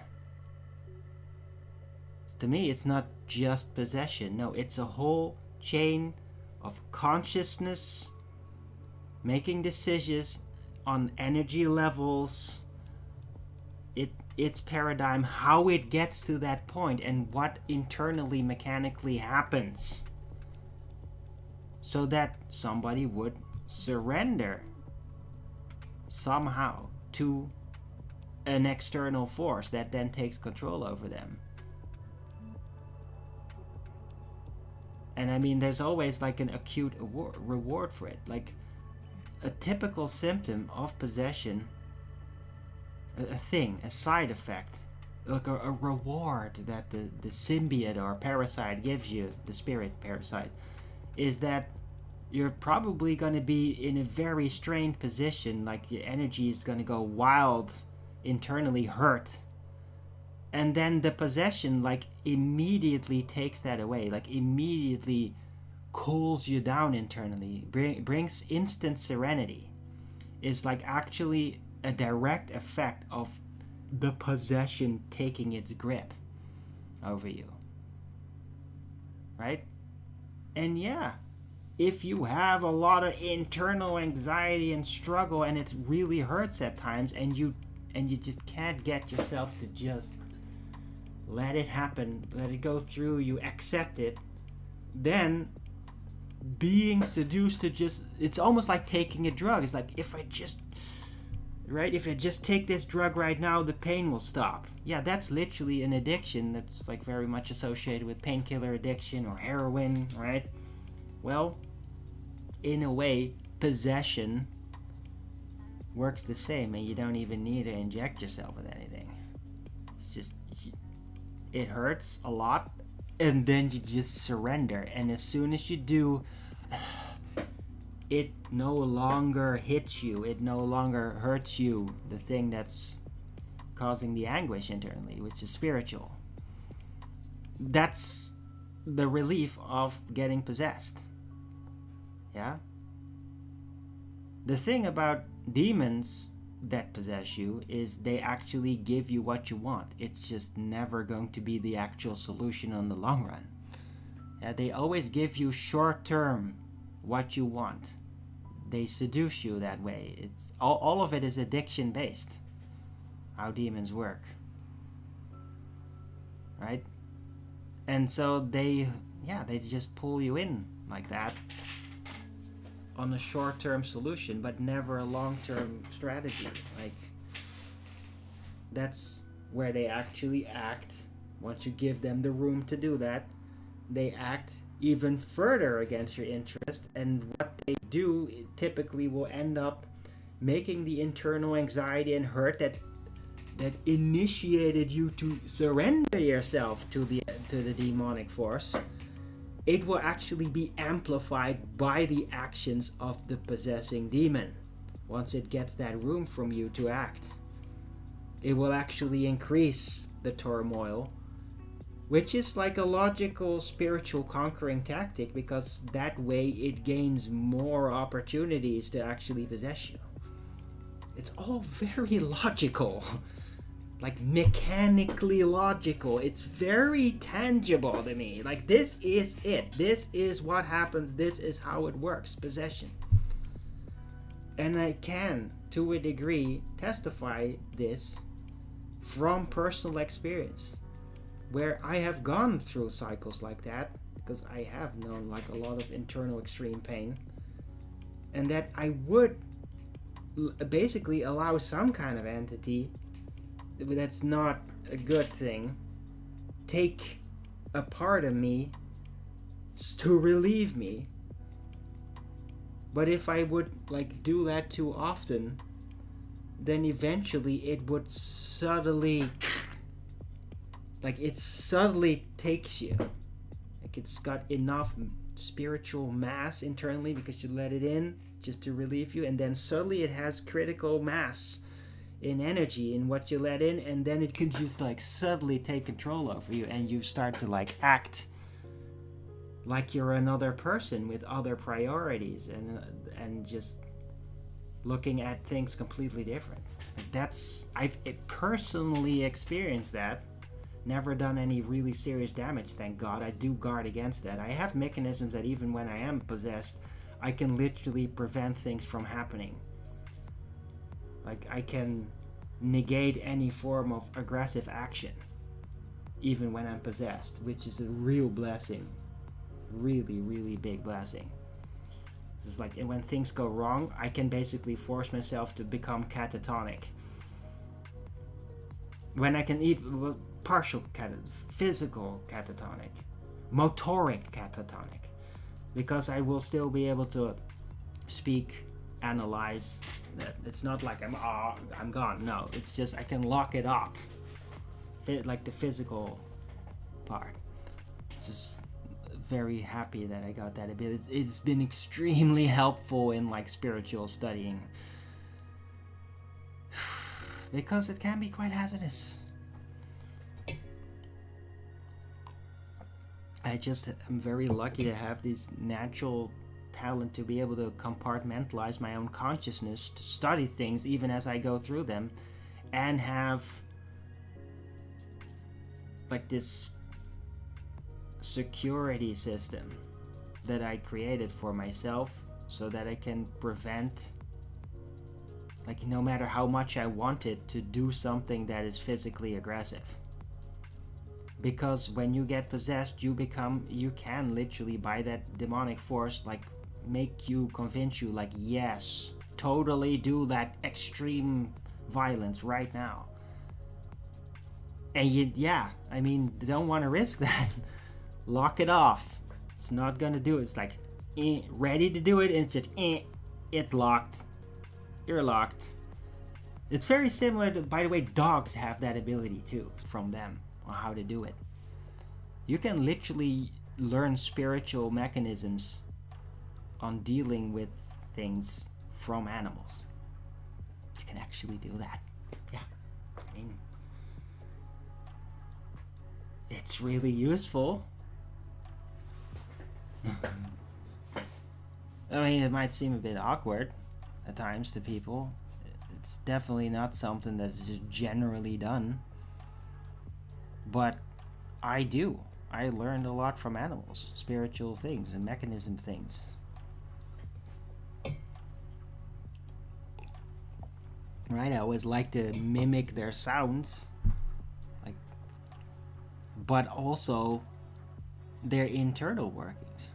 To me, it's not just possession. No, it's a whole chain of consciousness, making decisions on energy levels, its paradigm, how it gets to that point, and what internally mechanically happens so that somebody would surrender somehow to an external force that then takes control over them. And I mean, there's always like an acute reward for it. Like, a typical symptom of possession, a side effect, like a reward that the symbiote or parasite gives you, the spirit parasite, is that you're probably going to be in a very strained position, like your energy is going to go wild, internally hurt. And then the possession like immediately takes that away, like immediately cools you down internally, brings instant serenity. Is like actually a direct effect of the possession taking its grip over you. Right? And yeah, if you have a lot of internal anxiety and struggle and it really hurts at times and you just can't get yourself to just let it happen, let it go through, you accept it, then being seduced to just, it's almost like taking a drug. It's like, if I just right? If I just take this drug right now, the pain will stop. Yeah, that's literally an addiction that's like very much associated with painkiller addiction or heroin, right? Well, in a way, possession works the same, and you don't even need to inject yourself with anything. It's just, it hurts a lot, and then you just surrender. And as soon as you do, it no longer hits you, it no longer hurts you, the thing that's causing the anguish internally, which is spiritual. That's the relief of getting possessed. Yeah? The thing about demons that possess you is they actually give you what you want. It's just never going to be the actual solution on the long run. Yeah, they always give you short term what you want. They seduce you that way. It's all of it is addiction based, how demons work, right? And so they just pull you in like that on a short-term solution, but never a long-term strategy. Like, that's where they actually act. Once you give them the room to do that, they act even further against your interest, and what they do typically will end up making the internal anxiety and hurt that initiated you to surrender yourself to the demonic force. It will actually be amplified by the actions of the possessing demon. Once it gets that room from you to act, it will actually increase the turmoil, which is like a logical spiritual conquering tactic, because that way it gains more opportunities to actually possess you. It's all very logical. Like mechanically logical. It's very tangible to me. Like, this is it. This is what happens. This is how it works. Possession. And I can, to a degree, testify this from personal experience, where I have gone through cycles like that, because I have known like a lot of internal extreme pain, and that I would basically allow some kind of entity that's not a good thing take a part of me to relieve me. But if I would like do that too often, then eventually it would subtly, like, it subtly takes you. Like, it's got enough spiritual mass internally because you let it in just to relieve you, and then suddenly it has critical mass in energy in what you let in, and then it can just like subtly take control over you, and you start to like act like you're another person with other priorities, and just looking at things completely different. Like, I've personally experienced that. Never done any really serious damage, thank God. I do guard against that. I have mechanisms that even when I am possessed, I can literally prevent things from happening. Like, I can negate any form of aggressive action, even when I'm possessed, which is a real blessing. Really, really big blessing. It's like, when things go wrong, I can basically force myself to become catatonic. When I can even, physical catatonic, motoric catatonic, because I will still be able to speak, analyze. It's not like I'm gone. No, it's just I can lock it up, like the physical part. Just very happy that I got that ability. It's been extremely helpful in like spiritual studying, because it can be quite hazardous. I'm very lucky to have this natural talent to be able to compartmentalize my own consciousness, to study things even as I go through them, and have like this security system that I created for myself, so that I can prevent, like, no matter how much I want it, to do something that is physically aggressive. Because when you get possessed, you can literally, by that demonic force, like, convince you, like, yes, totally do that extreme violence right now. And I mean, they don't want to risk that. Lock it off. It's not gonna do it. It's like, ready to do it, and it's just, it's locked. You're locked. It's very similar to, by the way, dogs have that ability too, from them, on how to do it. You can literally learn spiritual mechanisms on dealing with things from animals. You can actually do that. Yeah. I mean, it's really useful. I mean, it might seem a bit awkward at times to people. It's definitely not something that's just generally done. But I do. I learned a lot from animals, spiritual things and mechanism things. Right, I always like to mimic their sounds, like, but also their internal workings.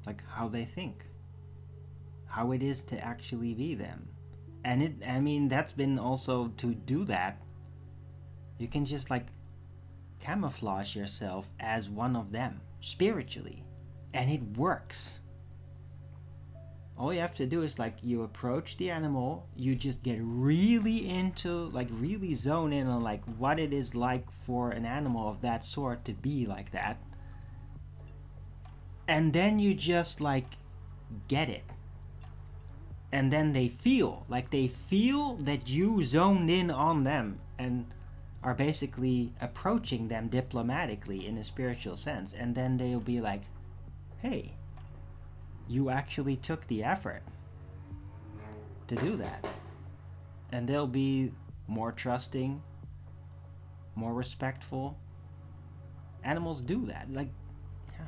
Like how they think, how it is to actually be them. And I mean, that's been also, to do that, you can just like camouflage yourself as one of them spiritually, and it works. All you have to do is, like, you approach the animal, you just get really into, like, really zone in on like what it is like for an animal of that sort to be like that, and then you just like get it. And then they feel that you zoned in on them and are basically approaching them diplomatically in a spiritual sense. And then they'll be like, hey, you actually took the effort to do that. And they'll be more trusting, more respectful. Animals do that. Like, yeah.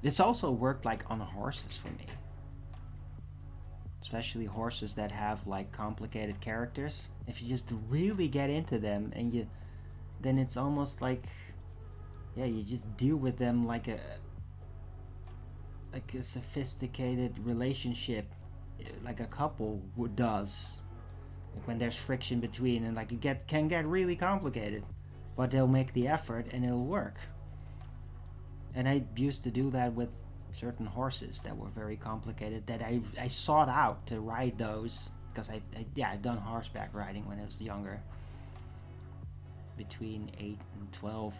It's also worked like on horses for me. Especially horses that have like complicated characters. If you just really get into them, and then it's almost like, yeah, you just deal with them like a sophisticated relationship, like a couple does. Like when there's friction between, and like it can get really complicated, but they'll make the effort and it'll work. And I used to do that with certain horses that were very complicated, that I sought out to ride those, because I'd done horseback riding when I was younger, between 8 and 12,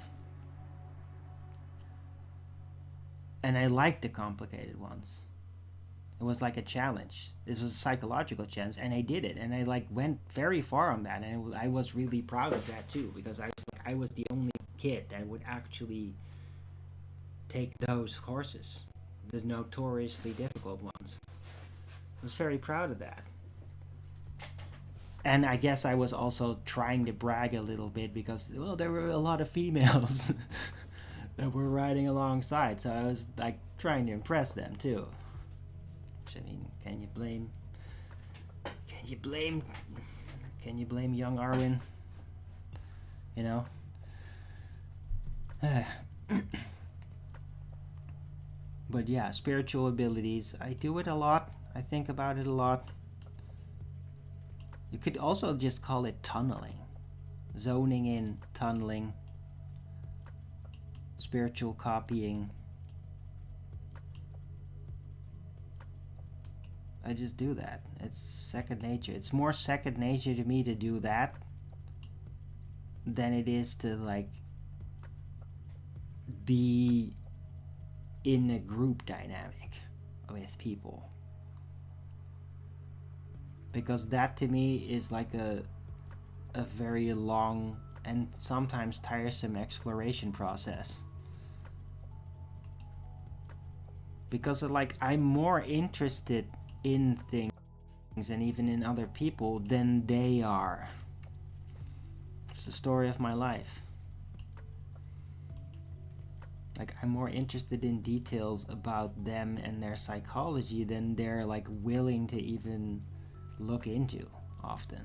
and I liked the complicated ones. It was like a challenge. This was a psychological challenge, and I did it, and I like went very far on that, and I was really proud of that too, because I was the only kid that would actually take those horses, the notoriously difficult ones. I was very proud of that. And I guess I was also trying to brag a little bit, because, well, there were a lot of females that were riding alongside, so I was like trying to impress them too. Which, I mean, can you blame young Arwen? You know? But yeah, spiritual abilities, I do it a lot. I think about it a lot. You could also just call it tunneling. Zoning in, tunneling, spiritual copying. I just do that. It's second nature. It's more second nature to me to do that than it is to like be in a group dynamic with people, because that to me is like a very long and sometimes tiresome exploration process, because like I'm more interested in things and even in other people than they are. It's the story of my life. Like, I'm more interested in details about them and their psychology than they're like willing to even look into. often.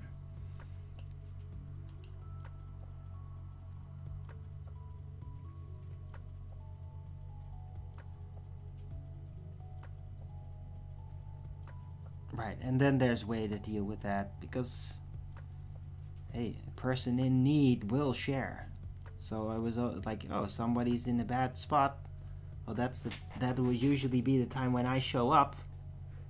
Right, and then there's a way to deal with that, because hey, a person in need will share. So I was like, oh, somebody's in a bad spot. Well, that will usually be the time when I show up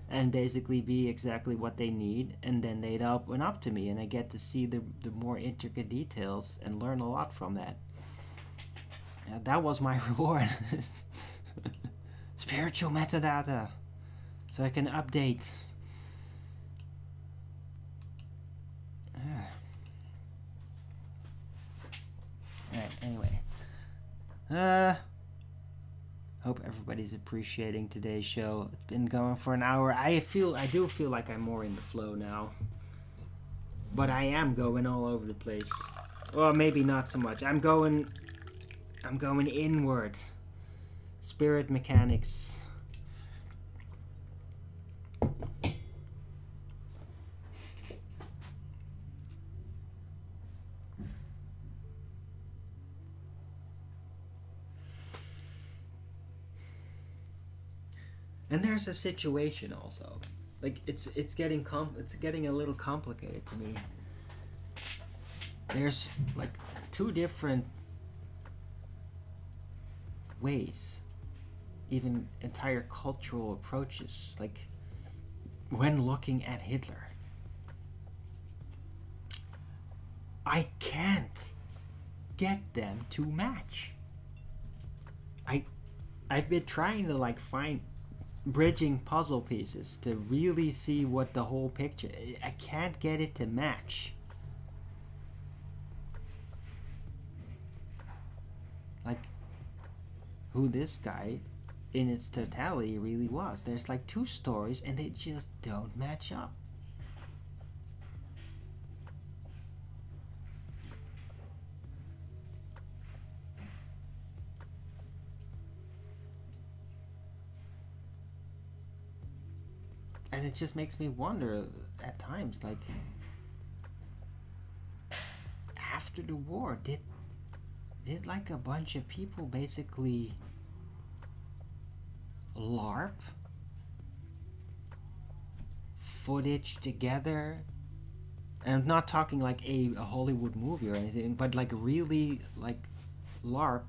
and basically be exactly what they need, and then they'd open up to me, and I get to see the more intricate details and learn a lot from that. Yeah, that was my reward. Spiritual metadata, so I can update. Alright, anyway. Hope everybody's appreciating today's show. It's been going for an hour. I do feel like I'm more in the flow now. But I am going all over the place. Well, maybe not so much. I'm going inward. Spirit mechanics. And there's a situation also, like it's getting a little complicated to me. There's like two different ways, even entire cultural approaches, like when looking at Hitler. I can't get them to match. I've been trying to like find bridging puzzle pieces to really see what the whole picture. I can't get it to match. Like who this guy in its totality really was. There's like two stories and they just don't match up. And it just makes me wonder at times, like, after the war, did like a bunch of people basically LARP footage together? And I'm not talking like a Hollywood movie or anything, but like really like LARP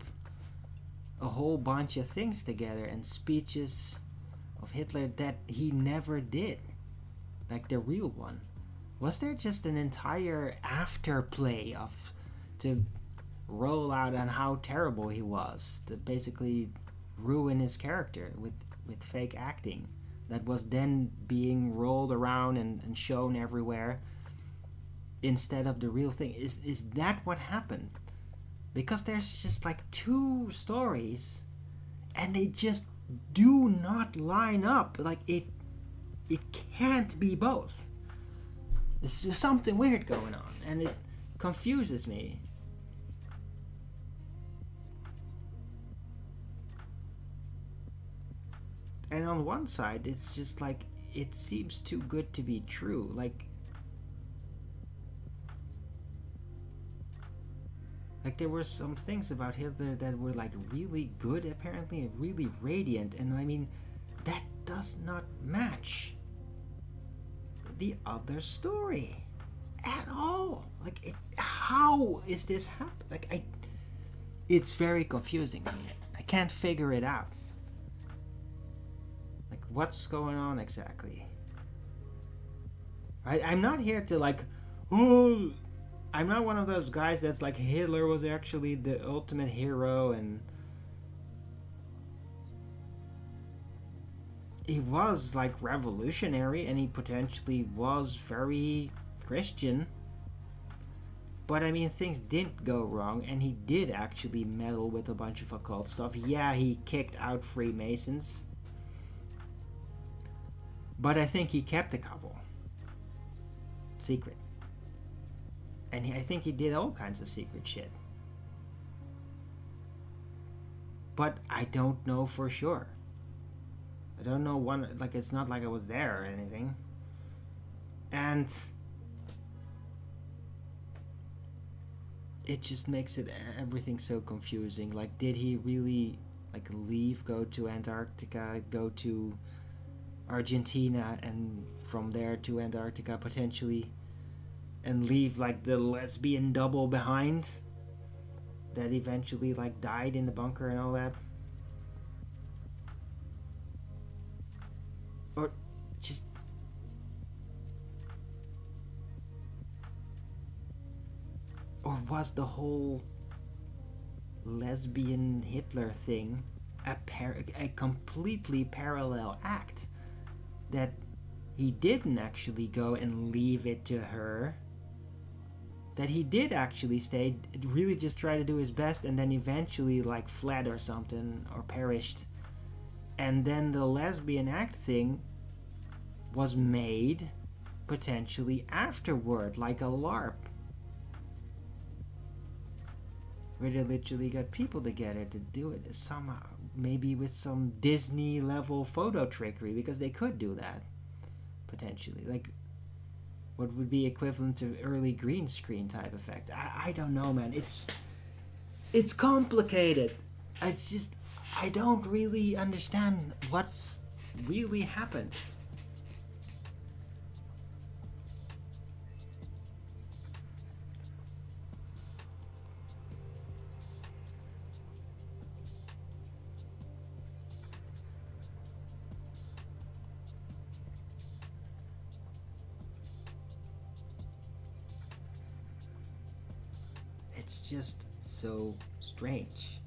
a whole bunch of things together and speeches of Hitler that he never did, like the real one. Was there just an entire afterplay to roll out on how terrible he was, to basically ruin his character with fake acting that was then being rolled around and shown everywhere instead of the real thing? Is that what happened? Because there's just like two stories and they just do not line up. Like it can't be both. There's something weird going on and it confuses me. And on one side it's just like it seems too good to be true. Like there were some things about Hitler that were like really good apparently and really radiant, and I mean that does not match the other story at all. Like how is this happen? Like it's very confusing. I can't figure it out. Like what's going on exactly? Right? I'm not here to like, oh, I'm not one of those guys that's like Hitler was actually the ultimate hero and he was like revolutionary and he potentially was very Christian. But I mean things didn't go wrong and he did actually meddle with a bunch of occult stuff. Yeah, he kicked out Freemasons. But I think he kept a couple secret. And I think he did all kinds of secret shit. But I don't know for sure. I don't know like it's not like I was there or anything. And it just makes it everything so confusing. Like, did he really like leave, go to Antarctica, go to Argentina, and from there to Antarctica potentially, and leave like the lesbian double behind that eventually like died in the bunker and all that? Or just, or was the whole lesbian Hitler thing a completely parallel act, that he didn't actually go and leave it to her, that he did actually stay, really just try to do his best, and then eventually like fled or something, or perished, and then the lesbian act thing was made potentially afterward, like a LARP, where they literally got people together to do it somehow, maybe with some Disney level photo trickery, because they could do that potentially, like what would be equivalent to early green screen type effect. I don't know, man. It's complicated. It's just, I don't really understand what's really happened. It's just so strange.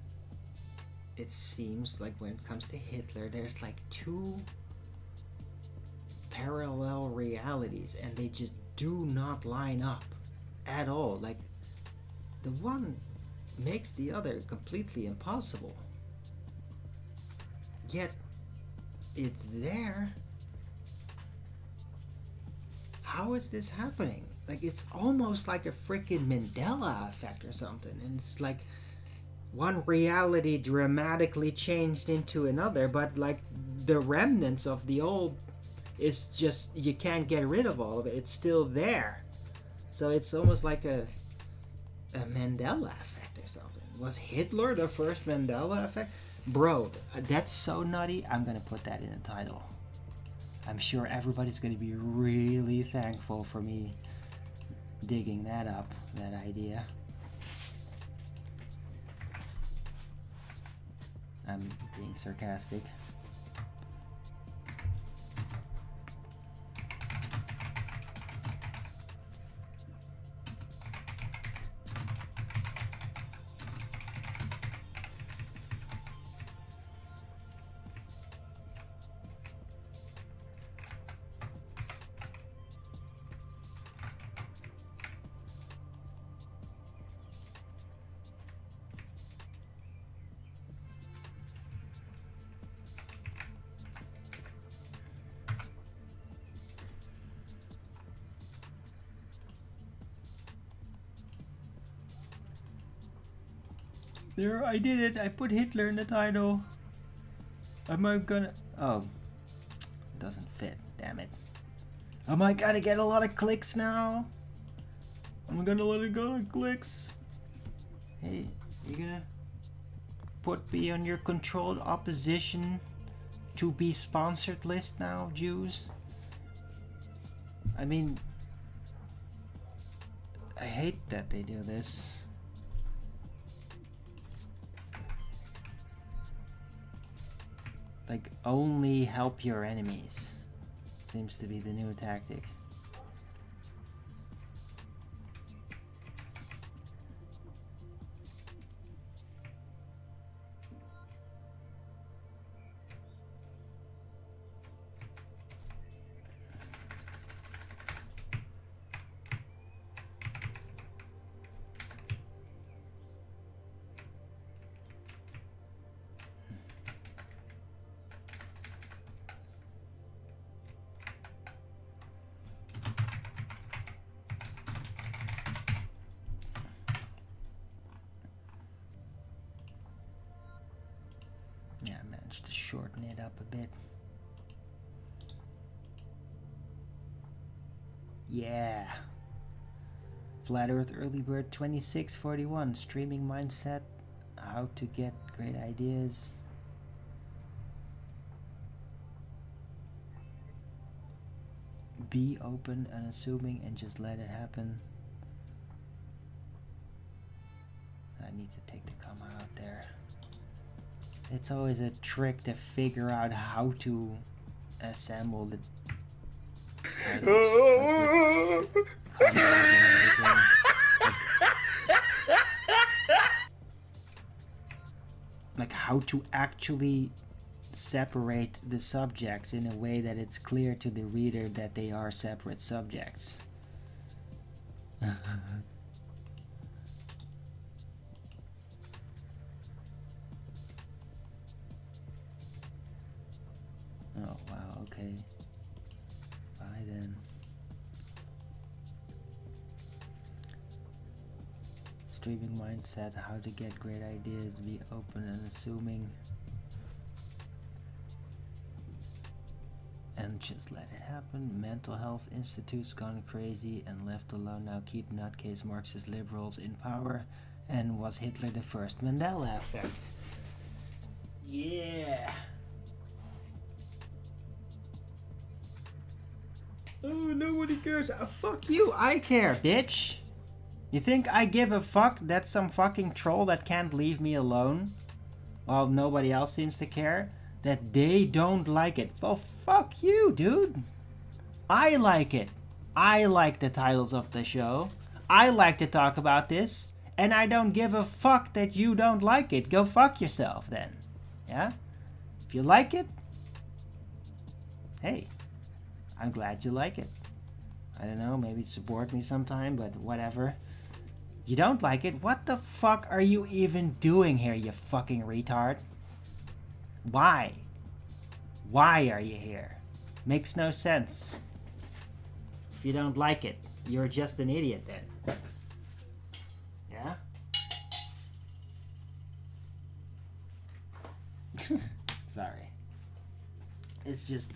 It seems like when it comes to Hitler, there's like two parallel realities, and they just do not line up at all. Like, the one makes the other completely impossible, yet it's there. How is this happening? Like, it's almost like a freaking Mandela effect or something, and it's like one reality dramatically changed into another, but like the remnants of the old is just, you can't get rid of all of it. It's still there. So it's almost like a Mandela effect or something. Was Hitler the first Mandela effect? Bro, that's so nutty. I'm gonna put that in the title. I'm sure everybody's gonna be really thankful for me digging that up, that idea. I'm being sarcastic. There, I did it. I put Hitler in the title. Am I gonna... Oh. It doesn't fit. Damn it. Am I gonna get a lot of clicks now? I'm gonna let it go on clicks. Hey, you gonna put me on your controlled opposition to be sponsored list now, Jews? I mean, I hate that they do this. Like, only help your enemies seems to be the new tactic. To shorten it up a bit. Yeah. Flat Earth Early Bird 2641. Streaming mindset. How to get great ideas. Be open, unassuming, and just let it happen. I need to take the comma out there. It's always a trick to figure out how to assemble the titles, like how to actually separate the subjects in a way that it's clear to the reader that they are separate subjects. Oh, wow, okay. Bye then. Streaming mindset, how to get great ideas, be open and assuming. And just let it happen. Mental Health Institute's gone crazy and left alone. Now keep nutcase Marxist liberals in power. And was Hitler the first? Mandela effect. Yeah. Oh, nobody cares. Fuck you. I care, bitch. You think I give a fuck that some fucking troll that can't leave me alone? While nobody else seems to care? That they don't like it. Well, fuck you, dude. I like it. I like the titles of the show. I like to talk about this. And I don't give a fuck that you don't like it. Go fuck yourself then. Yeah? If you like it, hey, I'm glad you like it. I don't know, maybe support me sometime, but whatever. You don't like it? What the fuck are you even doing here, you fucking retard? Why? Why are you here? Makes no sense. If you don't like it, you're just an idiot then. Yeah? Sorry. It's just,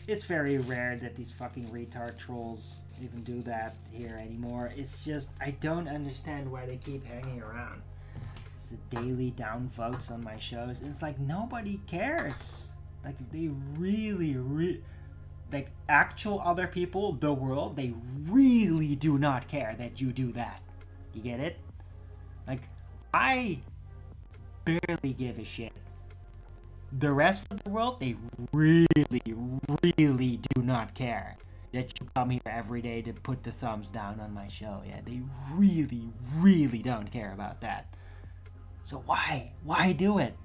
it's very rare that these fucking retard trolls even do that here anymore. It's just, I don't understand why they keep hanging around. It's the daily downvotes on my shows, and it's like, nobody cares. Like, they really, like, actual other people, the world, they really do not care that you do that. You get it? Like, I barely give a shit. The rest of the world, they really do not care that you come here every day to put the thumbs down on my show. Yeah, they really don't care about that. So why do it?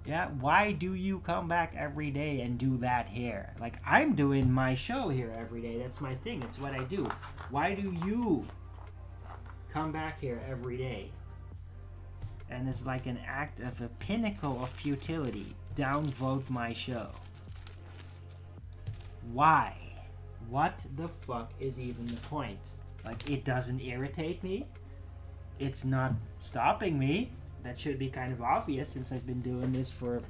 Yeah, why do you come back every day and do that here? Like, I'm doing my show here every day. That's my thing. It's what I do. Why do you come back here every day? And it's like an act of a pinnacle of futility. Downvote my show. Why? What the fuck is even the point? Like, it doesn't irritate me. It's not stopping me. That should be kind of obvious since I've been doing this for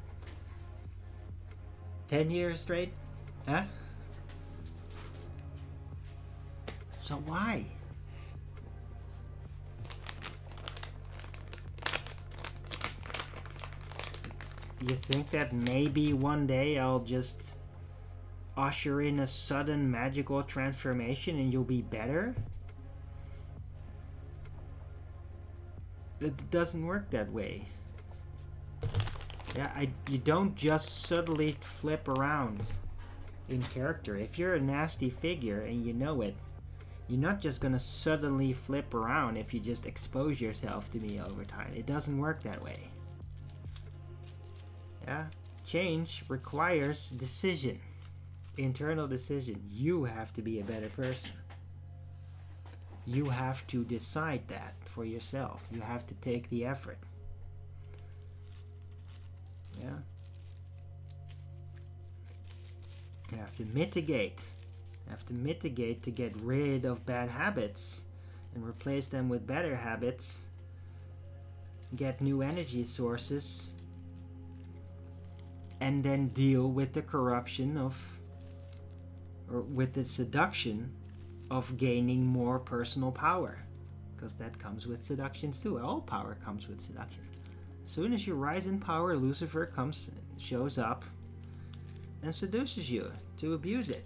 10 years straight. Huh? So why? You think that maybe one day I'll just usher in a sudden magical transformation and you'll be better? It doesn't work that way. Yeah, you don't just subtly flip around in character. If you're a nasty figure and you know it, you're not just gonna suddenly flip around if you just expose yourself to me over time. It doesn't work that way. Yeah? Change requires decision. Internal decision. You have to be a better person. You have to decide that for yourself. You have to take the effort. Yeah? You have to mitigate. You have to mitigate to get rid of bad habits and replace them with better habits. Get new energy sources. And then deal with the corruption of, or with the seduction of gaining more personal power, because that comes with seductions too. All power comes with seduction. As soon as you rise in power, Lucifer shows up and seduces you to abuse it,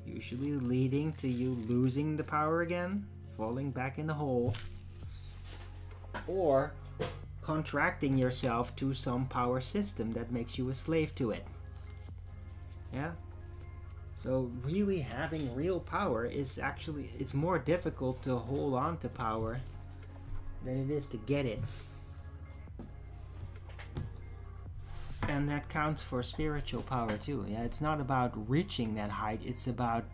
usually leading to you losing the power again, falling back in the hole, or contracting yourself to some power system that makes you a slave to it. Yeah? So really having real power is actually, it's more difficult to hold on to power than it is to get it. And that counts for spiritual power too. Yeah, it's not about reaching that height, it's about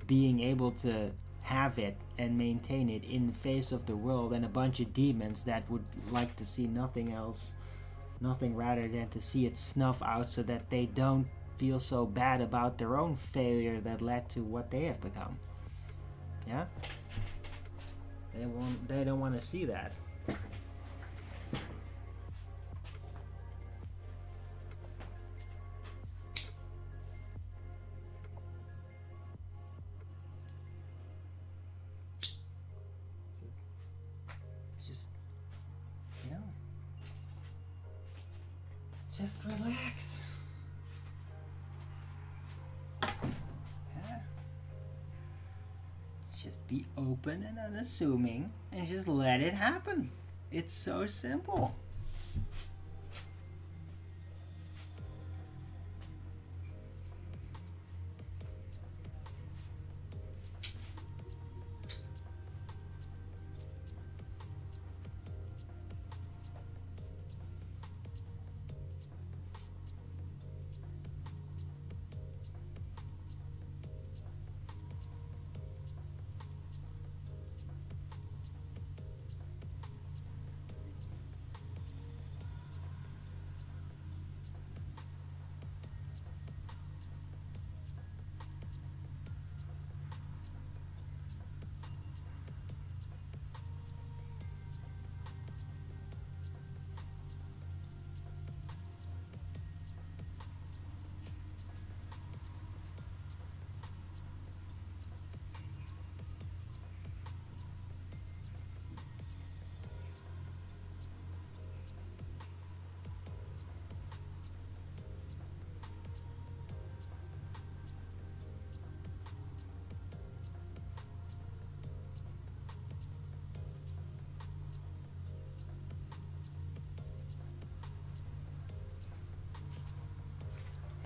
being able to have it and maintain it in the face of the world and a bunch of demons that would like to see nothing else, nothing rather than to see it snuff out so that they don't feel so bad about their own failure that led to what they have become. Yeah? They don't want to see that. Just relax. Yeah. Just be open and unassuming and just let it happen. It's so simple.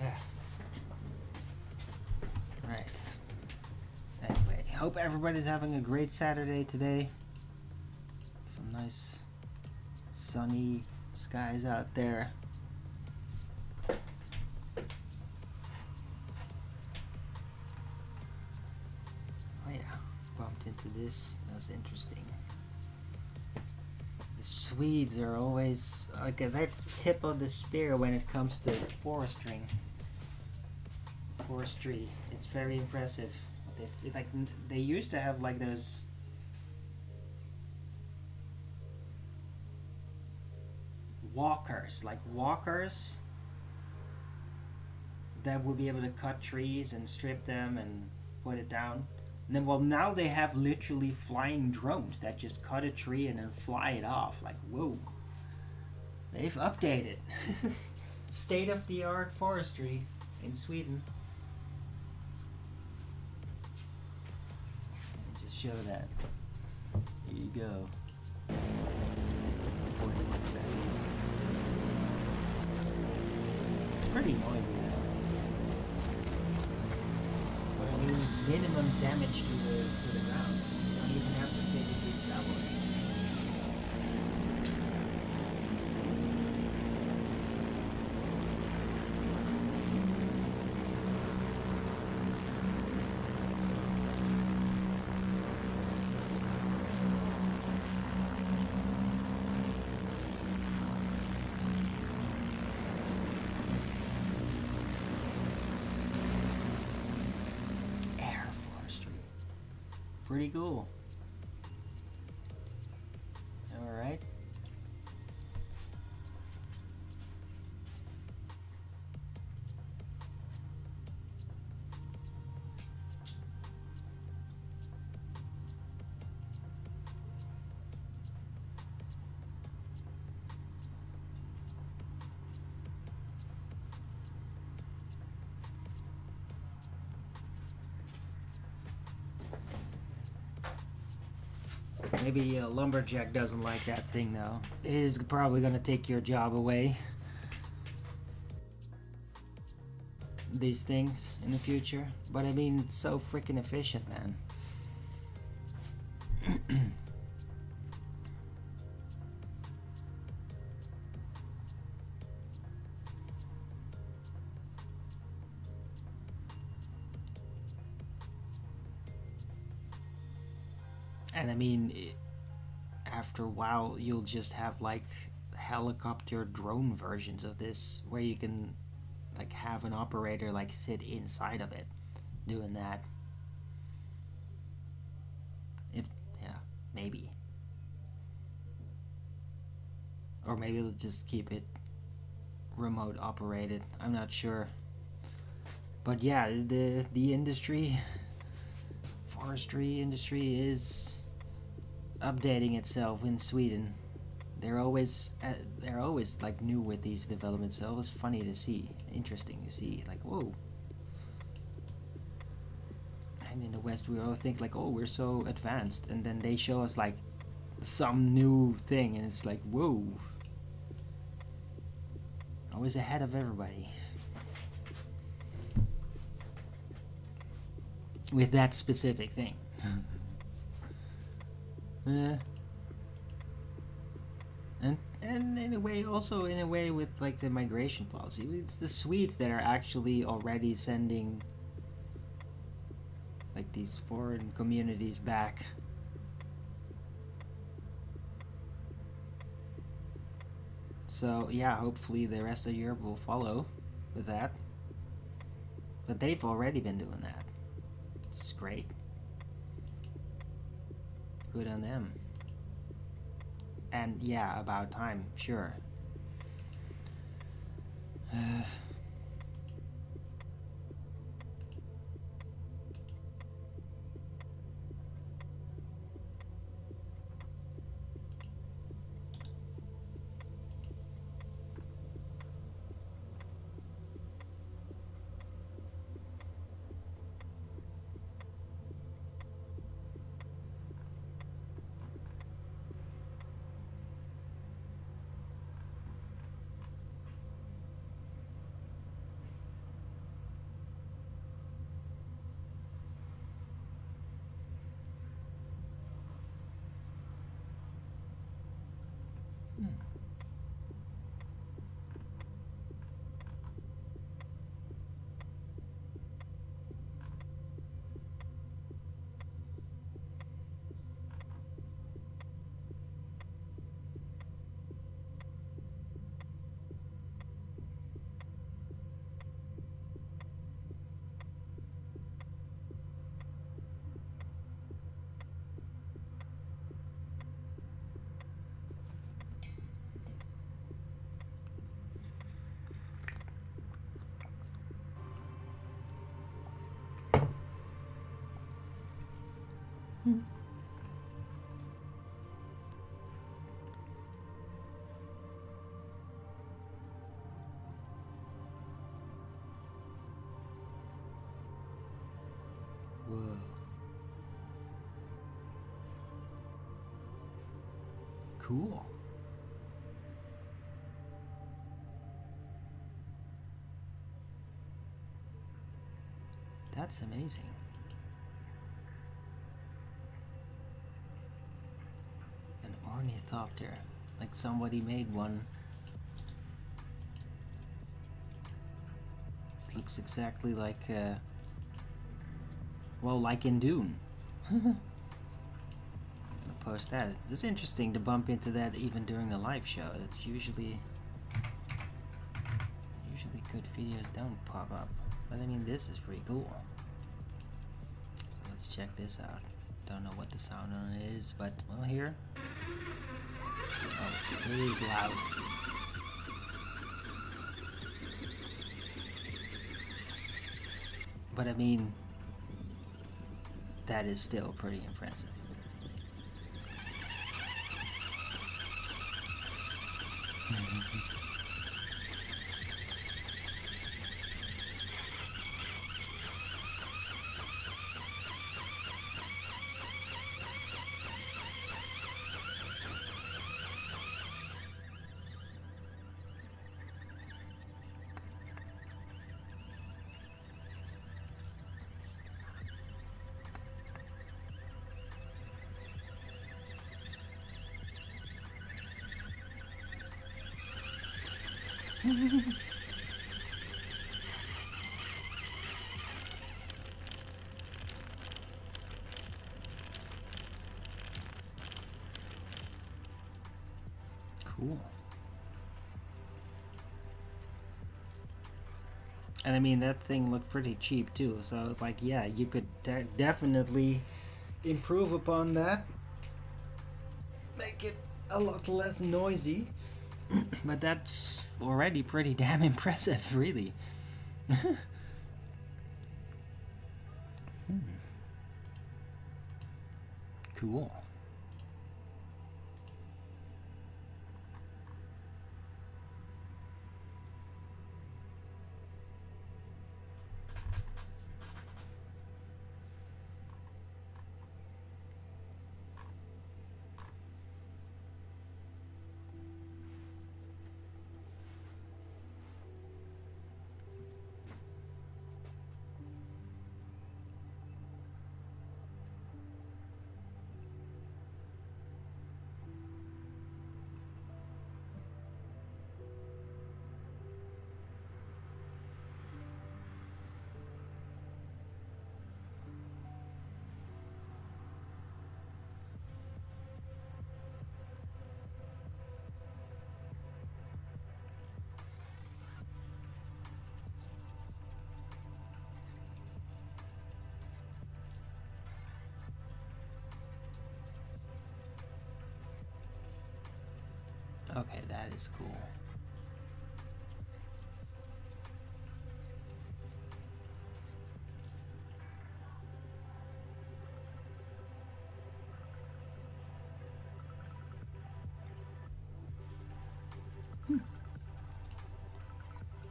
Yeah. Right. Anyway, hope everybody's having a great Saturday today. Some nice sunny skies out there. Oh yeah, bumped into this. That's interesting. The Swedes are always like at their tip of the spear when it comes to forestry. It's very impressive. They used to have like those walkers that would be able to cut trees and strip them and put it down. And then, well, now they have literally flying drones that just cut a tree and then fly it off. Like, whoa. They've updated. State-of-the-art forestry in Sweden. Just show that. Here you go. 41 seconds. It's pretty noisy now. But I mean, minimum damage to the ground. You don't even have to physically travel it. Pretty cool. All right. Maybe a lumberjack doesn't like that thing though. It is probably gonna take your job away. These things in the future. But I mean, it's so freaking efficient, man. And I mean, after a while, you'll just have like helicopter drone versions of this where you can like have an operator like sit inside of it doing that. If, yeah, maybe. Or maybe they'll just keep it remote operated. I'm not sure. But yeah, the industry, forestry industry is updating itself in Sweden. They're always like new with these developments, so it was funny to see, interesting to see, like whoa. And in the West we all think like, oh, we're so advanced, and then they show us like some new thing and it's like, whoa, always ahead of everybody with that specific thing. And in a way, also in a way with like the migration policy, it's the Swedes that are actually already sending like these foreign communities back. So yeah, hopefully the rest of Europe will follow with that. But they've already been doing that. It's great. Good on them. And yeah, about time, sure. Whoa. Cool. That's amazing. An ornithopter. Like somebody made one. This looks exactly like well, like in Dune. I'm gonna post that. It's interesting to bump into that even during the live show. It's usually good videos don't pop up. But I mean, this is pretty cool. So let's check this out. Don't know what the sound on it is, but well, here. Oh, it is loud. But I mean, that is still pretty impressive. Cool. And I mean, that thing looked pretty cheap too, so it's like, yeah, you could definitely improve upon that. Make it a lot less noisy. But that's already pretty damn impressive, really. Cool. Okay, that is cool.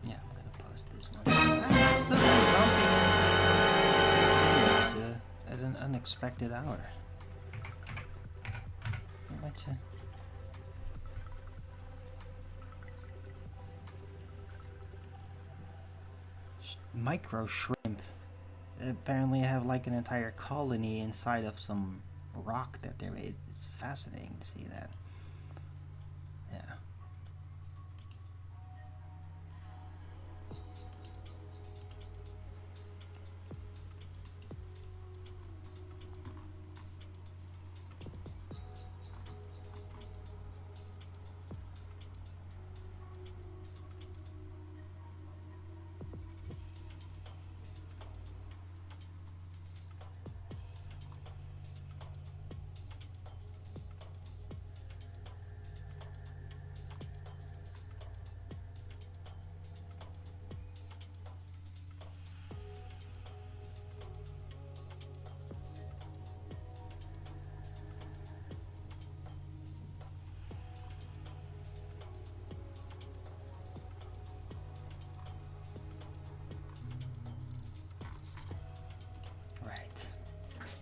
Yeah, I'm gonna post this one. Something bumping at an unexpected hour. Micro shrimp. They apparently have like an entire colony inside of some rock that they made. It's fascinating to see that. Yeah.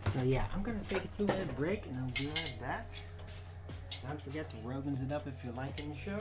So yeah, I'm gonna take a 2-minute break and I'll be right back. Don't forget to Rogan's it up if you're liking the show.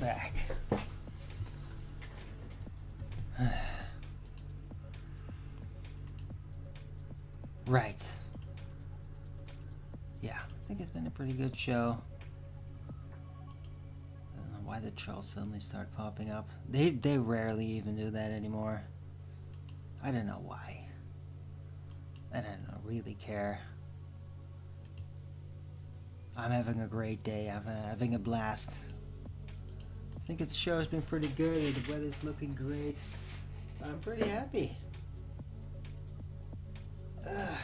back. Right. Yeah, I think it's been a pretty good show. I don't know why the trolls suddenly start popping up. They rarely even do that anymore. I don't know why. I don't know, really care. I'm having a great day. I'm having a blast. I think the show has been pretty good. The weather's looking great. I'm pretty happy. Ugh.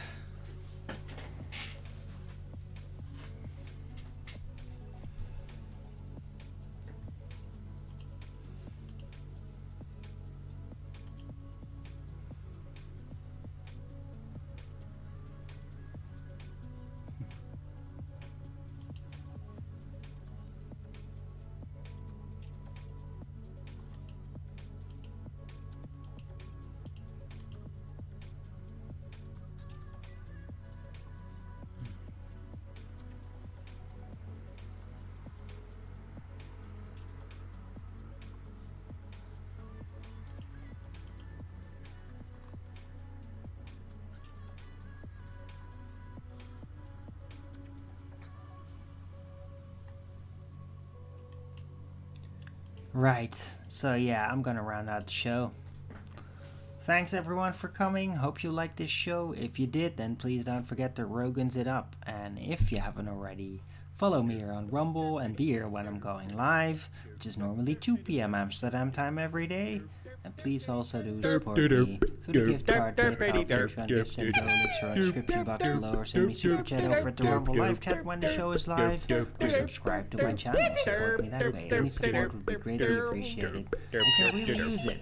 Right, so yeah, I'm gonna round out the show. Thanks everyone for coming. Hope you liked this show. If you did, then please don't forget to Rogan's it up. And if you haven't already, follow me here on Rumble and be here when I'm going live, which is normally 2 p.m. Amsterdam time every day. And please also do support me through the gift card, PayPal, Patreon, gifts and go. Make sure description box below or send me super chat over at the Rumble live chat when the show is live. Or subscribe to my channel, support me that way. Any support would be greatly appreciated. I can really use it.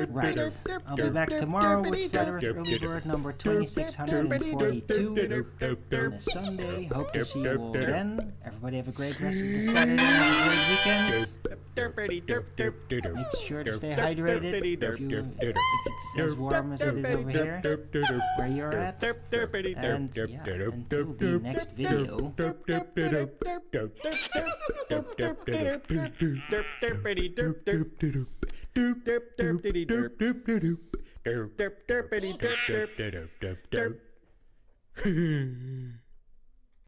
Right, I'll be back tomorrow with Flat Earth Early Bird number 2642 on a Sunday. Hope to see you all then. Everybody have a great rest of the Saturday and have a great weekend. Make sure to stay hydrated if it's as warm as it is over here where you're at. And yeah, until the next video.